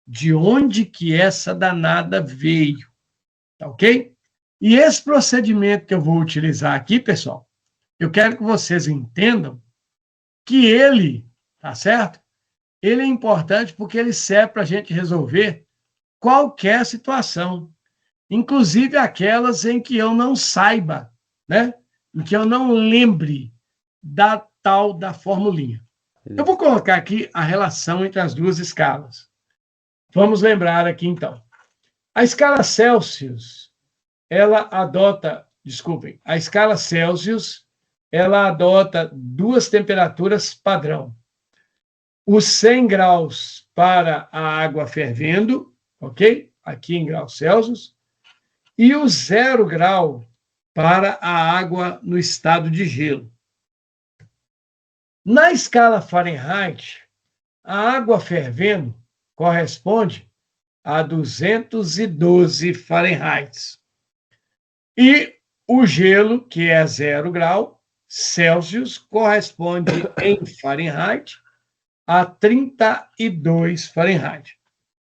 de onde que essa danada veio. Tá ok? E esse procedimento que eu vou utilizar aqui, pessoal, eu quero que vocês entendam que ele, tá certo? Ele é importante porque ele serve para a gente resolver qualquer situação, inclusive aquelas em que eu não saiba, né? Em que eu não lembre da tal da formulinha. Eu vou colocar aqui a relação entre as duas escalas. Vamos lembrar aqui, então. A escala Celsius, a escala Celsius, ela adota duas temperaturas padrão. Os 100 graus para a água fervendo, ok? Aqui em graus Celsius, e o 0 grau para a água no estado de gelo. Na escala Fahrenheit, a água fervendo corresponde a 212 Fahrenheit. E o gelo, que é 0 grau Celsius, corresponde em Fahrenheit a 32 Fahrenheit.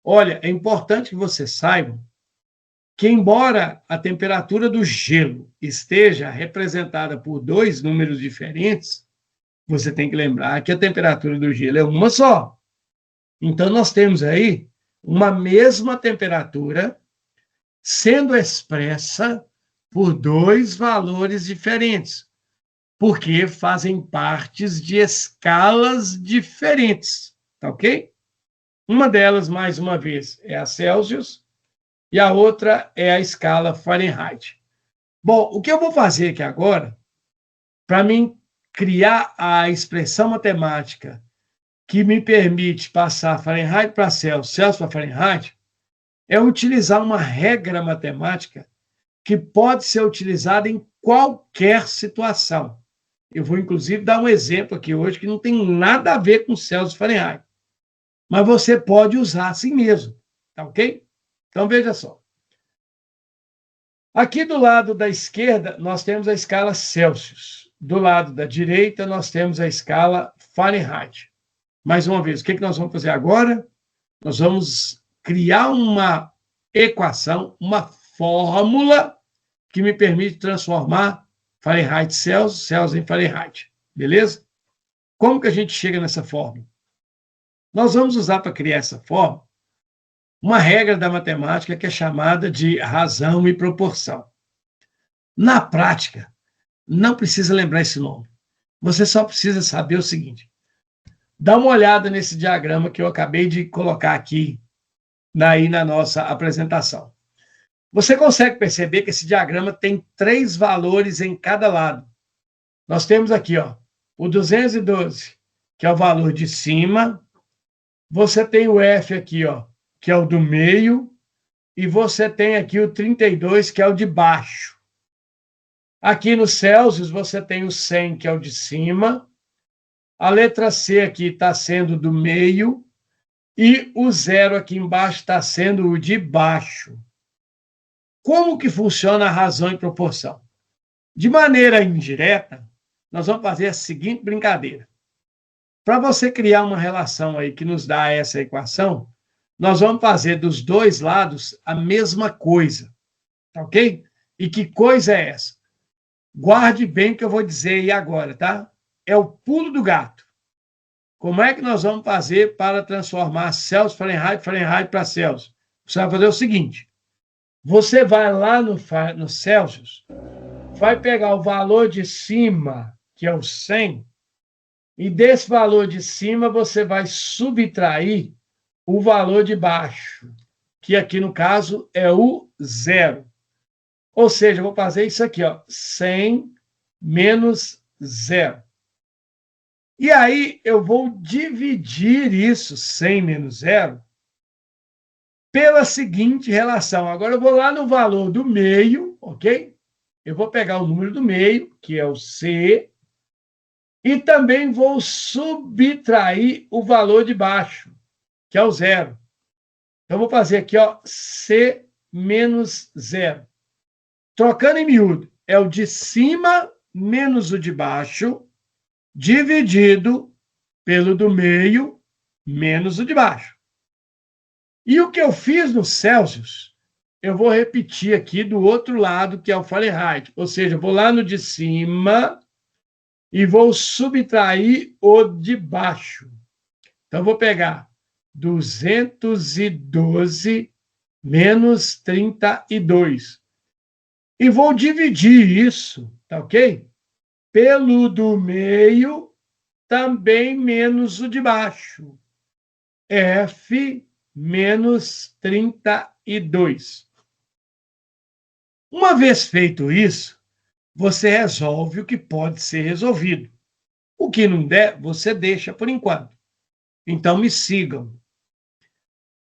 Olha, é importante que vocês saibam que, embora a temperatura do gelo esteja representada por dois números diferentes, você tem que lembrar que a temperatura do gelo é uma só. Então, nós temos aí uma mesma temperatura sendo expressa por dois valores diferentes, porque fazem partes de escalas diferentes, tá ok? Uma delas, mais uma vez, é a Celsius e a outra é a escala Fahrenheit. Bom, o que eu vou fazer aqui agora, para mim criar a expressão matemática que me permite passar Fahrenheit para Celsius, Celsius para Fahrenheit, é utilizar uma regra matemática que pode ser utilizada em qualquer situação. Eu vou, inclusive, dar um exemplo aqui hoje que não tem nada a ver com Celsius e Fahrenheit. Mas você pode usar assim mesmo, tá ok? Então, veja só. Aqui do lado da esquerda, nós temos a escala Celsius. Do lado da direita, nós temos a escala Fahrenheit. Mais uma vez, o que nós vamos fazer agora? Nós vamos criar uma equação, uma fórmula que me permite transformar Fahrenheit Celsius, Celsius em Fahrenheit. Beleza? Como que a gente chega nessa fórmula? Nós vamos usar para criar essa fórmula uma regra da matemática que é chamada de razão e proporção. Na prática, não precisa lembrar esse nome. Você só precisa saber o seguinte. Dá uma olhada nesse diagrama que eu acabei de colocar aqui na nossa apresentação. Você consegue perceber que esse diagrama tem 3 valores em cada lado. Nós temos aqui, ó, o 212, que é o valor de cima. Você tem o F aqui, ó, que é o do meio. E você tem aqui o 32, que é o de baixo. Aqui no Celsius, você tem o 100, que é o de cima. A letra C aqui está sendo do meio. E o 0 aqui embaixo está sendo o de baixo. Como que funciona a razão e proporção? De maneira indireta, nós vamos fazer a seguinte brincadeira. Para você criar uma relação aí que nos dá essa equação, nós vamos fazer dos dois lados a mesma coisa, tá ok? E que coisa é essa? Guarde bem o que eu vou dizer aí agora, tá? É o pulo do gato. Como é que nós vamos fazer para transformar Celsius, Fahrenheit para Celsius? Você vai fazer o seguinte, você vai lá no Celsius, vai pegar o valor de cima, que é o 100, e desse valor de cima você vai subtrair o valor de baixo, que aqui no caso é o 0. Ou seja, eu vou fazer isso aqui, ó, 100 menos 0. E aí eu vou dividir isso, 100 menos 0, pela seguinte relação. Agora eu vou lá no valor do meio, ok? Eu vou pegar o número do meio, que é o C, e também vou subtrair o valor de baixo, que é o 0. Então, eu vou fazer aqui, ó, C menos 0. Trocando em miúdo, é o de cima menos o de baixo, dividido pelo do meio menos o de baixo. E o que eu fiz no Celsius, eu vou repetir aqui do outro lado, que é o Fahrenheit. Ou seja, eu vou lá no de cima e vou subtrair o de baixo. Então, eu vou pegar 212 menos 32. E vou dividir isso, tá ok? Pelo do meio, também menos o de baixo. F menos 32. Uma vez feito isso, você resolve o que pode ser resolvido. O que não der, você deixa por enquanto. Então, me sigam.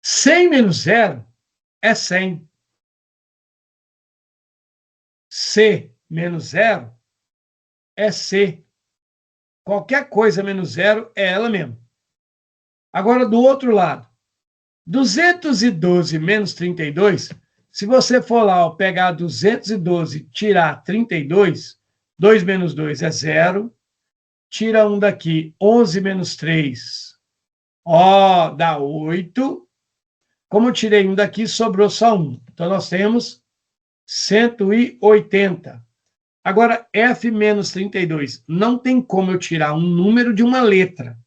100 menos 0 é 100. C menos 0 é C. Qualquer coisa menos 0 é ela mesma. Agora, do outro lado, 212 menos 32, se você for lá ó, pegar 212 e tirar 32, 2 menos 2 é 0, tira 1 daqui, 11 menos 3, ó, dá 8. Como eu tirei 1 daqui, sobrou só 1. Então, nós temos 180. Agora, F menos 32. Não tem como eu tirar um número de uma letra.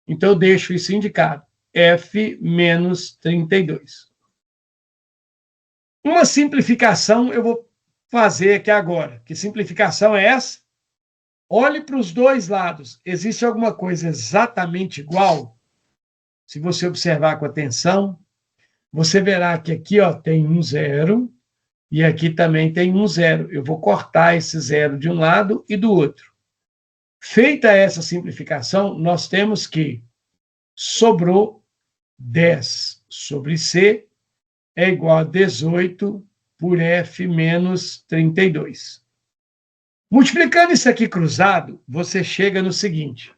Então, eu deixo isso indicado. F menos 32. Uma simplificação eu vou fazer aqui agora. Que simplificação é essa? Olhe para os dois lados. Existe alguma coisa exatamente igual? Se você observar com atenção, você verá que aqui ó, tem um 0 e aqui também tem um 0. Eu vou cortar esse 0 de um lado e do outro. Feita essa simplificação, nós temos que sobrou 10 sobre C é igual a 18 por F menos 32. Multiplicando isso aqui cruzado, você chega no seguinte.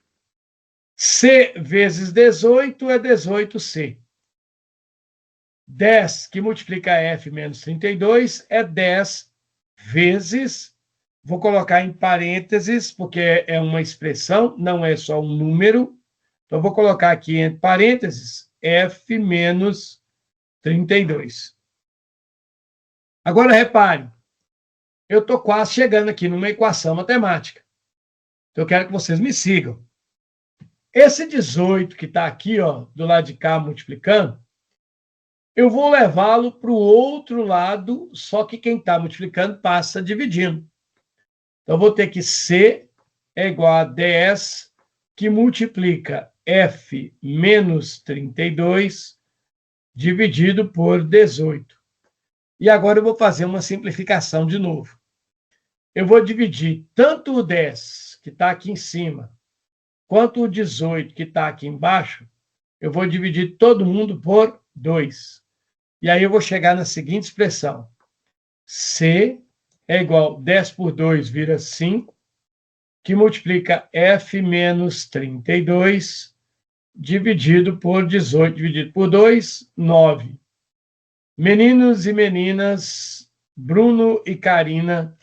C vezes 18 é 18C. 10 que multiplica F menos 32 é 10 vezes, vou colocar em parênteses, porque é uma expressão, não é só um número. Então, vou colocar aqui entre parênteses F menos 32. Agora, repare, eu estou quase chegando aqui numa equação matemática. Então, eu quero que vocês me sigam. Esse 18 que está aqui, ó, do lado de cá, multiplicando, eu vou levá-lo para o outro lado, só que quem está multiplicando passa dividindo. Então, eu vou ter que C é igual a 10, que multiplica F menos 32, dividido por 18. E agora eu vou fazer uma simplificação de novo. Eu vou dividir tanto o 10, que está aqui em cima, quanto o 18, que está aqui embaixo, eu vou dividir todo mundo por 2. E aí eu vou chegar na seguinte expressão. C é igual a 10 por 2 vira 5, que multiplica F menos 32, dividido por 18, dividido por 2, 9. Meninos e meninas, Bruno e Karina,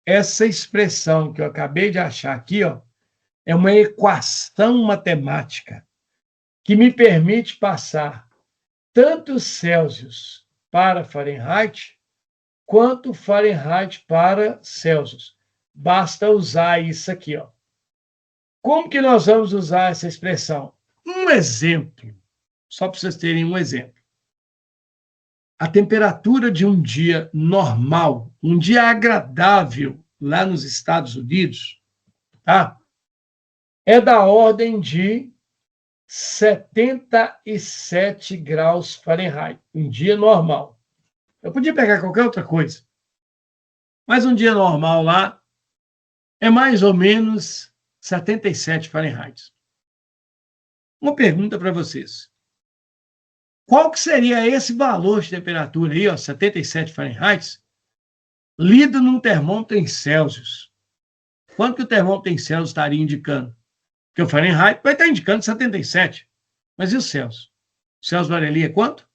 essa expressão que eu acabei de achar aqui, ó, é uma equação matemática que me permite passar tanto Celsius para Fahrenheit, quanto Fahrenheit para Celsius. Basta usar isso aqui, ó. Como que nós vamos usar essa expressão? Um exemplo, só para vocês terem um exemplo. A temperatura de um dia normal, um dia agradável lá nos Estados Unidos, tá? É da ordem de 77 graus Fahrenheit, um dia normal. Eu podia pegar qualquer outra coisa, mas um dia normal lá é mais ou menos 77 Fahrenheit. Uma pergunta para vocês. Qual que seria esse valor de temperatura aí, ó, 77 Fahrenheit, lido num termômetro em Celsius? Quanto que o termômetro em Celsius estaria indicando? Porque o Fahrenheit vai estar indicando 77. Mas e o Celsius? O Celsius valeria quanto?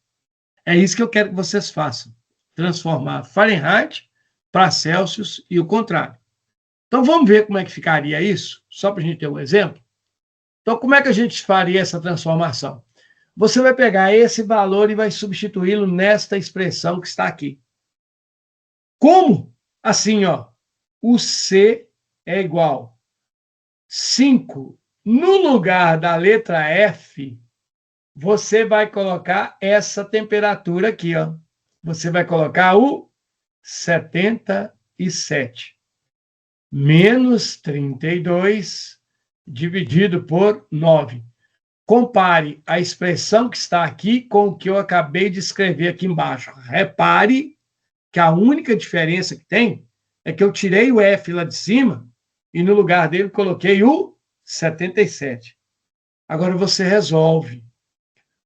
É isso que eu quero que vocês façam. Transformar Fahrenheit para Celsius e o contrário. Então, vamos ver como é que ficaria isso? Só para a gente ter um exemplo. Então, como é que a gente faria essa transformação? Você vai pegar esse valor e vai substituí-lo nesta expressão que está aqui. Como? Assim, ó. O C é igual 5. No lugar da letra F, você vai colocar essa temperatura aqui, ó. Você vai colocar o 77 menos 32 dividido por 9. Compare a expressão que está aqui com o que eu acabei de escrever aqui embaixo. Repare que a única diferença que tem é que eu tirei o F lá de cima e no lugar dele coloquei o 77. Agora você resolve.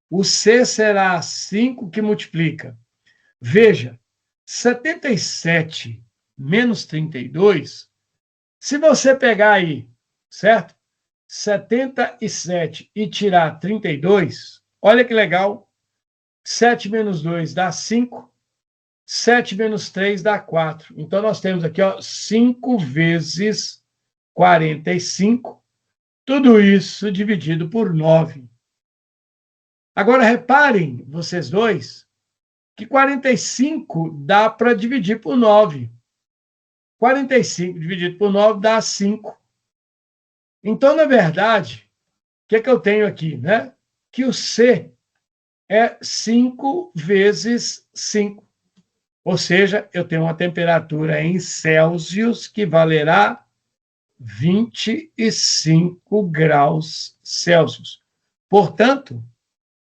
O C será 5 que multiplica. Veja, 77 menos 32, se você pegar aí, certo? 77 e tirar 32, olha que legal. 7 menos 2 dá 5. 7 menos 3 dá 4. Então, nós temos aqui, ó, 5 vezes 45. Tudo isso dividido por 9. Agora, reparem, vocês dois, que 45 dá para dividir por 9. 45 dividido por 9 dá 5. Então, na verdade, o que é que eu tenho aqui, né? Que o C é 5 vezes 5. Ou seja, eu tenho uma temperatura em Celsius que valerá 25 graus Celsius. Portanto,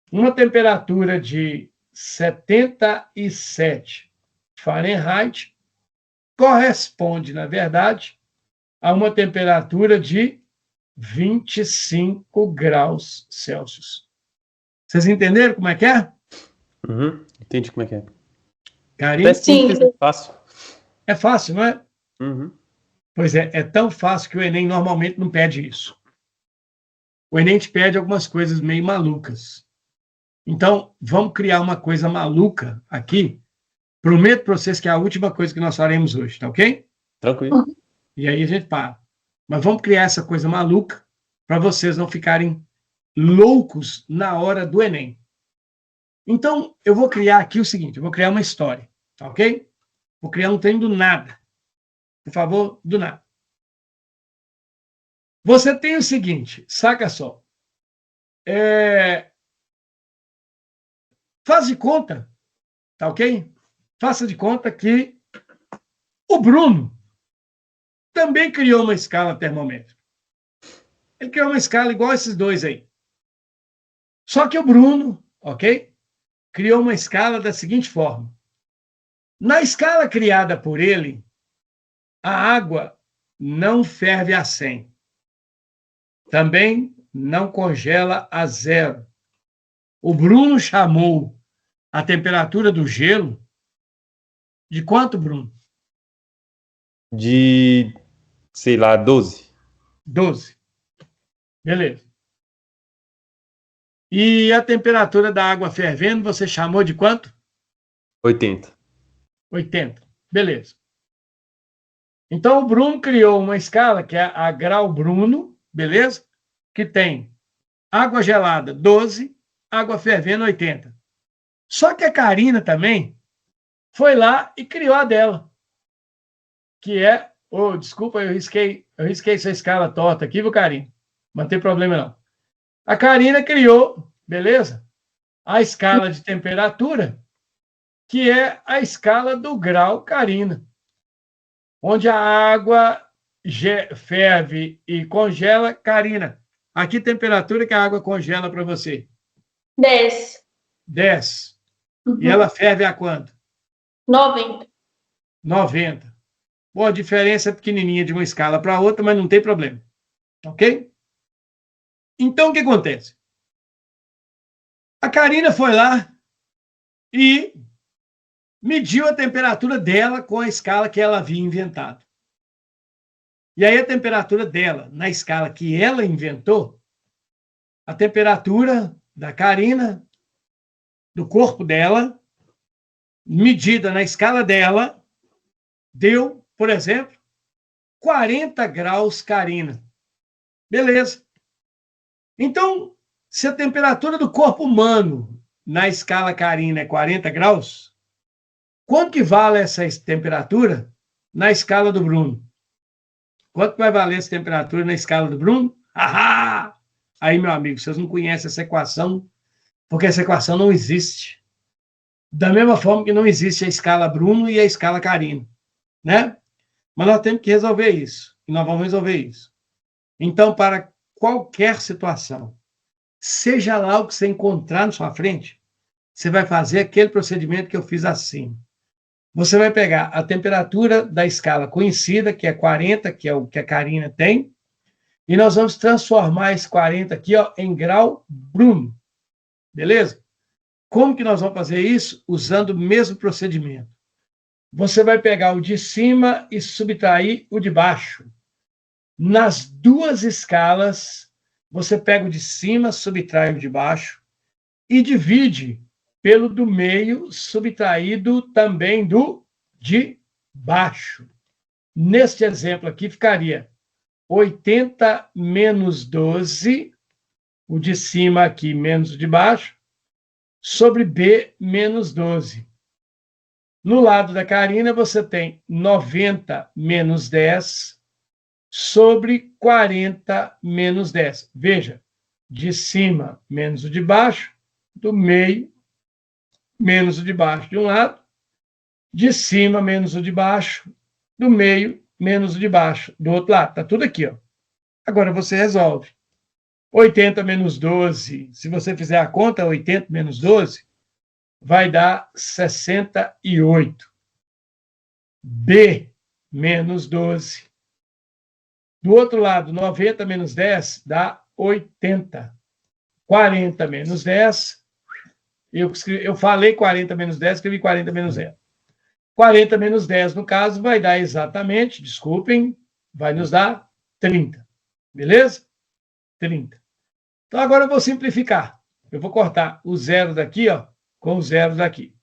uma temperatura de 77 Fahrenheit corresponde, na verdade, a uma temperatura de 25 graus Celsius. Vocês entenderam como é que é? Uhum, entendi como é que é. Carinho? É simples, é fácil. É fácil, não é? Uhum. Pois é, é tão fácil que o Enem normalmente não pede isso. O Enem te pede algumas coisas meio malucas. Então, vamos criar uma coisa maluca aqui. Prometo para vocês que é a última coisa que nós faremos hoje, tá ok? Tranquilo. E aí a gente para. Mas vamos criar essa coisa maluca para vocês não ficarem loucos na hora do Enem. Então, eu vou criar aqui o seguinte, eu vou criar uma história, tá ok? Vou criar um trem do nada. Por favor, do nada. Você tem o seguinte, saca só. Faz de conta, tá ok? Faça de conta que o Bruno também criou uma escala termômetro. Ele criou uma escala igual esses dois aí. Só que o Bruno, ok? Criou uma escala da seguinte forma. Na escala criada por ele, a água não ferve a 100. Também não congela a 0. O Bruno chamou a temperatura do gelo de quanto, Bruno? De, sei lá, 12. 12. Beleza. E a temperatura da água fervendo, você chamou de quanto? 80. 80. Beleza. Então, o Bruno criou uma escala, que é a grau Bruno, beleza? Que tem água gelada 12, água fervendo 80. Só que a Karina também foi lá e criou a dela, que é... Oh, desculpa, eu risquei essa escala torta aqui, viu, Karina? Mas não tem problema, não. A Karina criou, beleza? A escala de temperatura, que é a escala do grau Karina, onde a água ferve e congela. Karina, a que temperatura que a água congela para você? 10. 10. Uhum. E ela ferve a quanto? 90. 90. Bom, a diferença é pequenininha de uma escala para outra, mas não tem problema. Ok? Então, o que acontece? A Karina foi lá e mediu a temperatura dela com a escala que ela havia inventado. E aí a temperatura dela, na escala que ela inventou, a temperatura da Karina, do corpo dela, medida na escala dela, deu, por exemplo, 40 graus Karina. Beleza. Então, se a temperatura do corpo humano na escala Karina é 40 graus, quanto que vale essa temperatura na escala do Bruno? Quanto vai valer essa temperatura na escala do Bruno? Ahá! Aí, meu amigo, vocês não conhecem essa equação, porque essa equação não existe. Da mesma forma que não existe a escala Bruno e a escala Karina, né? Mas nós temos que resolver isso, e nós vamos resolver isso. Então, para qualquer situação, seja lá o que você encontrar na sua frente, você vai fazer aquele procedimento que eu fiz assim. Você vai pegar a temperatura da escala conhecida, que é 40, que é o que a Karina tem, e nós vamos transformar esse 40 aqui, ó, em grau Bruno. Beleza? Como que nós vamos fazer isso? Usando o mesmo procedimento. Você vai pegar o de cima e subtrair o de baixo. Nas duas escalas, você pega o de cima, subtrai o de baixo e divide pelo do meio, subtraído também do de baixo. Neste exemplo aqui, ficaria 80 menos 12, o de cima aqui menos o de baixo, sobre B menos 12. No lado da Karina, você tem 90 menos 10 sobre 40 menos 10. Veja, de cima menos o de baixo, do meio menos o de baixo de um lado, de cima menos o de baixo, do meio menos o de baixo do outro lado. Está tudo aqui, ó. Agora você resolve. 80 menos 12, se você fizer a conta, 80 menos 12, vai dar 68. B menos 12. Do outro lado, 90 menos 10 dá 80. 40 menos 10, eu falei 40 menos 10, escrevi 40 menos 0. 40 menos 10, no caso, vai dar exatamente, desculpem, vai nos dar 30. Beleza? 30. Então, agora eu vou simplificar. Eu vou cortar o zero daqui, ó, com o zero daqui.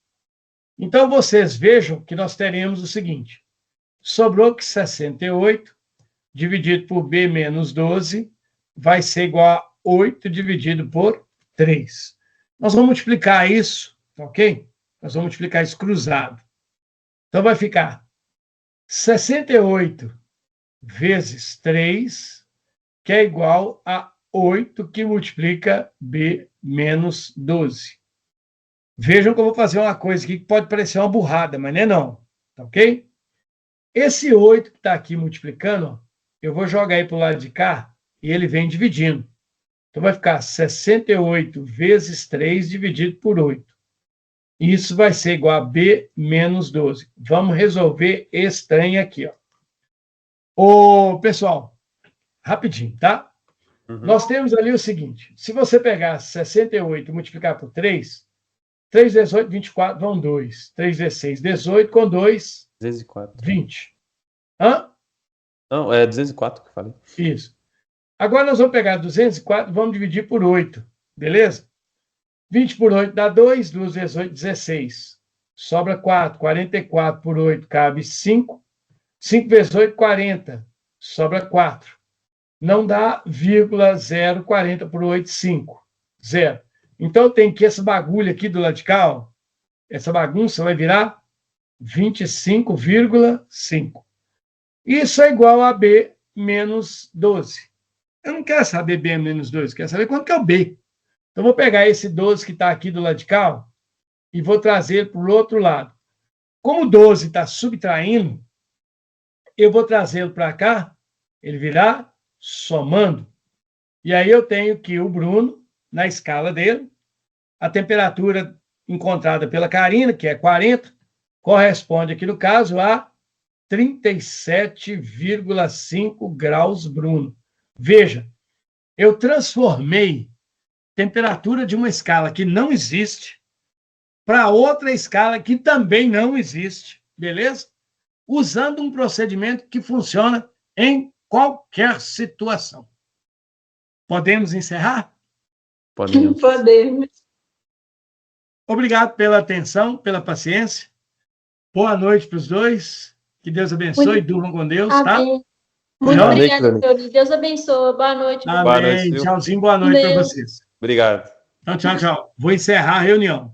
Então, vocês vejam que nós teremos o seguinte. Sobrou que 68 dividido por B menos 12 vai ser igual a 8 dividido por 3. Nós vamos multiplicar isso, ok? Nós vamos multiplicar isso cruzado. Então, vai ficar 68 vezes 3, que é igual a 8, que multiplica B menos 12. Vejam que eu vou fazer uma coisa aqui que pode parecer uma burrada, mas não é não, tá ok? Esse 8 que está aqui multiplicando, ó, eu vou jogar aí para o lado de cá e ele vem dividindo. Então, vai ficar 68 vezes 3 dividido por 8. Isso vai ser igual a B menos 12. Vamos resolver esse trem aqui, ó. Ô, pessoal, rapidinho, tá? Nós temos ali o seguinte. Se você pegar 68 e multiplicar por 3, 3 vezes 8, 24, vão 2. 3 vezes 6, 18, com 2, 204. 20. Hã? Não, é 204 que eu falei. Isso. Agora nós vamos pegar 204 e vamos dividir por 8, beleza? 20 por 8 dá 2, 2 vezes 8, 16. Sobra 4. 44 por 8 cabe 5. 5 vezes 8, 40. Sobra 4. Não dá 0,040 por 8, 5. 0. Então, eu tenho que essa bagulha aqui do lado de cá, ó, essa bagunça vai virar 25,5. Isso é igual a B menos 12. Eu não quero saber B menos 12, eu quero saber quanto que é o B. Então, eu vou pegar esse 12 que está aqui do lado de cá, ó, e vou trazer para o outro lado. Como o 12 está subtraindo, eu vou trazê-lo para cá, ele virá somando. E aí eu tenho que o Bruno, na escala dele, a temperatura encontrada pela Karina, que é 40, corresponde aqui no caso a 37,5 graus Bruno. Veja, eu transformei temperatura de uma escala que não existe para outra escala que também não existe, beleza? Usando um procedimento que funciona em qualquer situação. Podemos encerrar? Podemos. Podemos. Obrigado pela atenção, pela paciência. Boa noite para os dois. Que Deus abençoe. Durmam com Deus, tá? Amém. Muito Boa noite, obrigada, Dani. Cleonice. Deus abençoe. Boa noite. Amém. Boa noite, viu? Tchauzinho, boa noite para Deus. vocês. Obrigado. Então, tchau, tchau. Vou encerrar a reunião.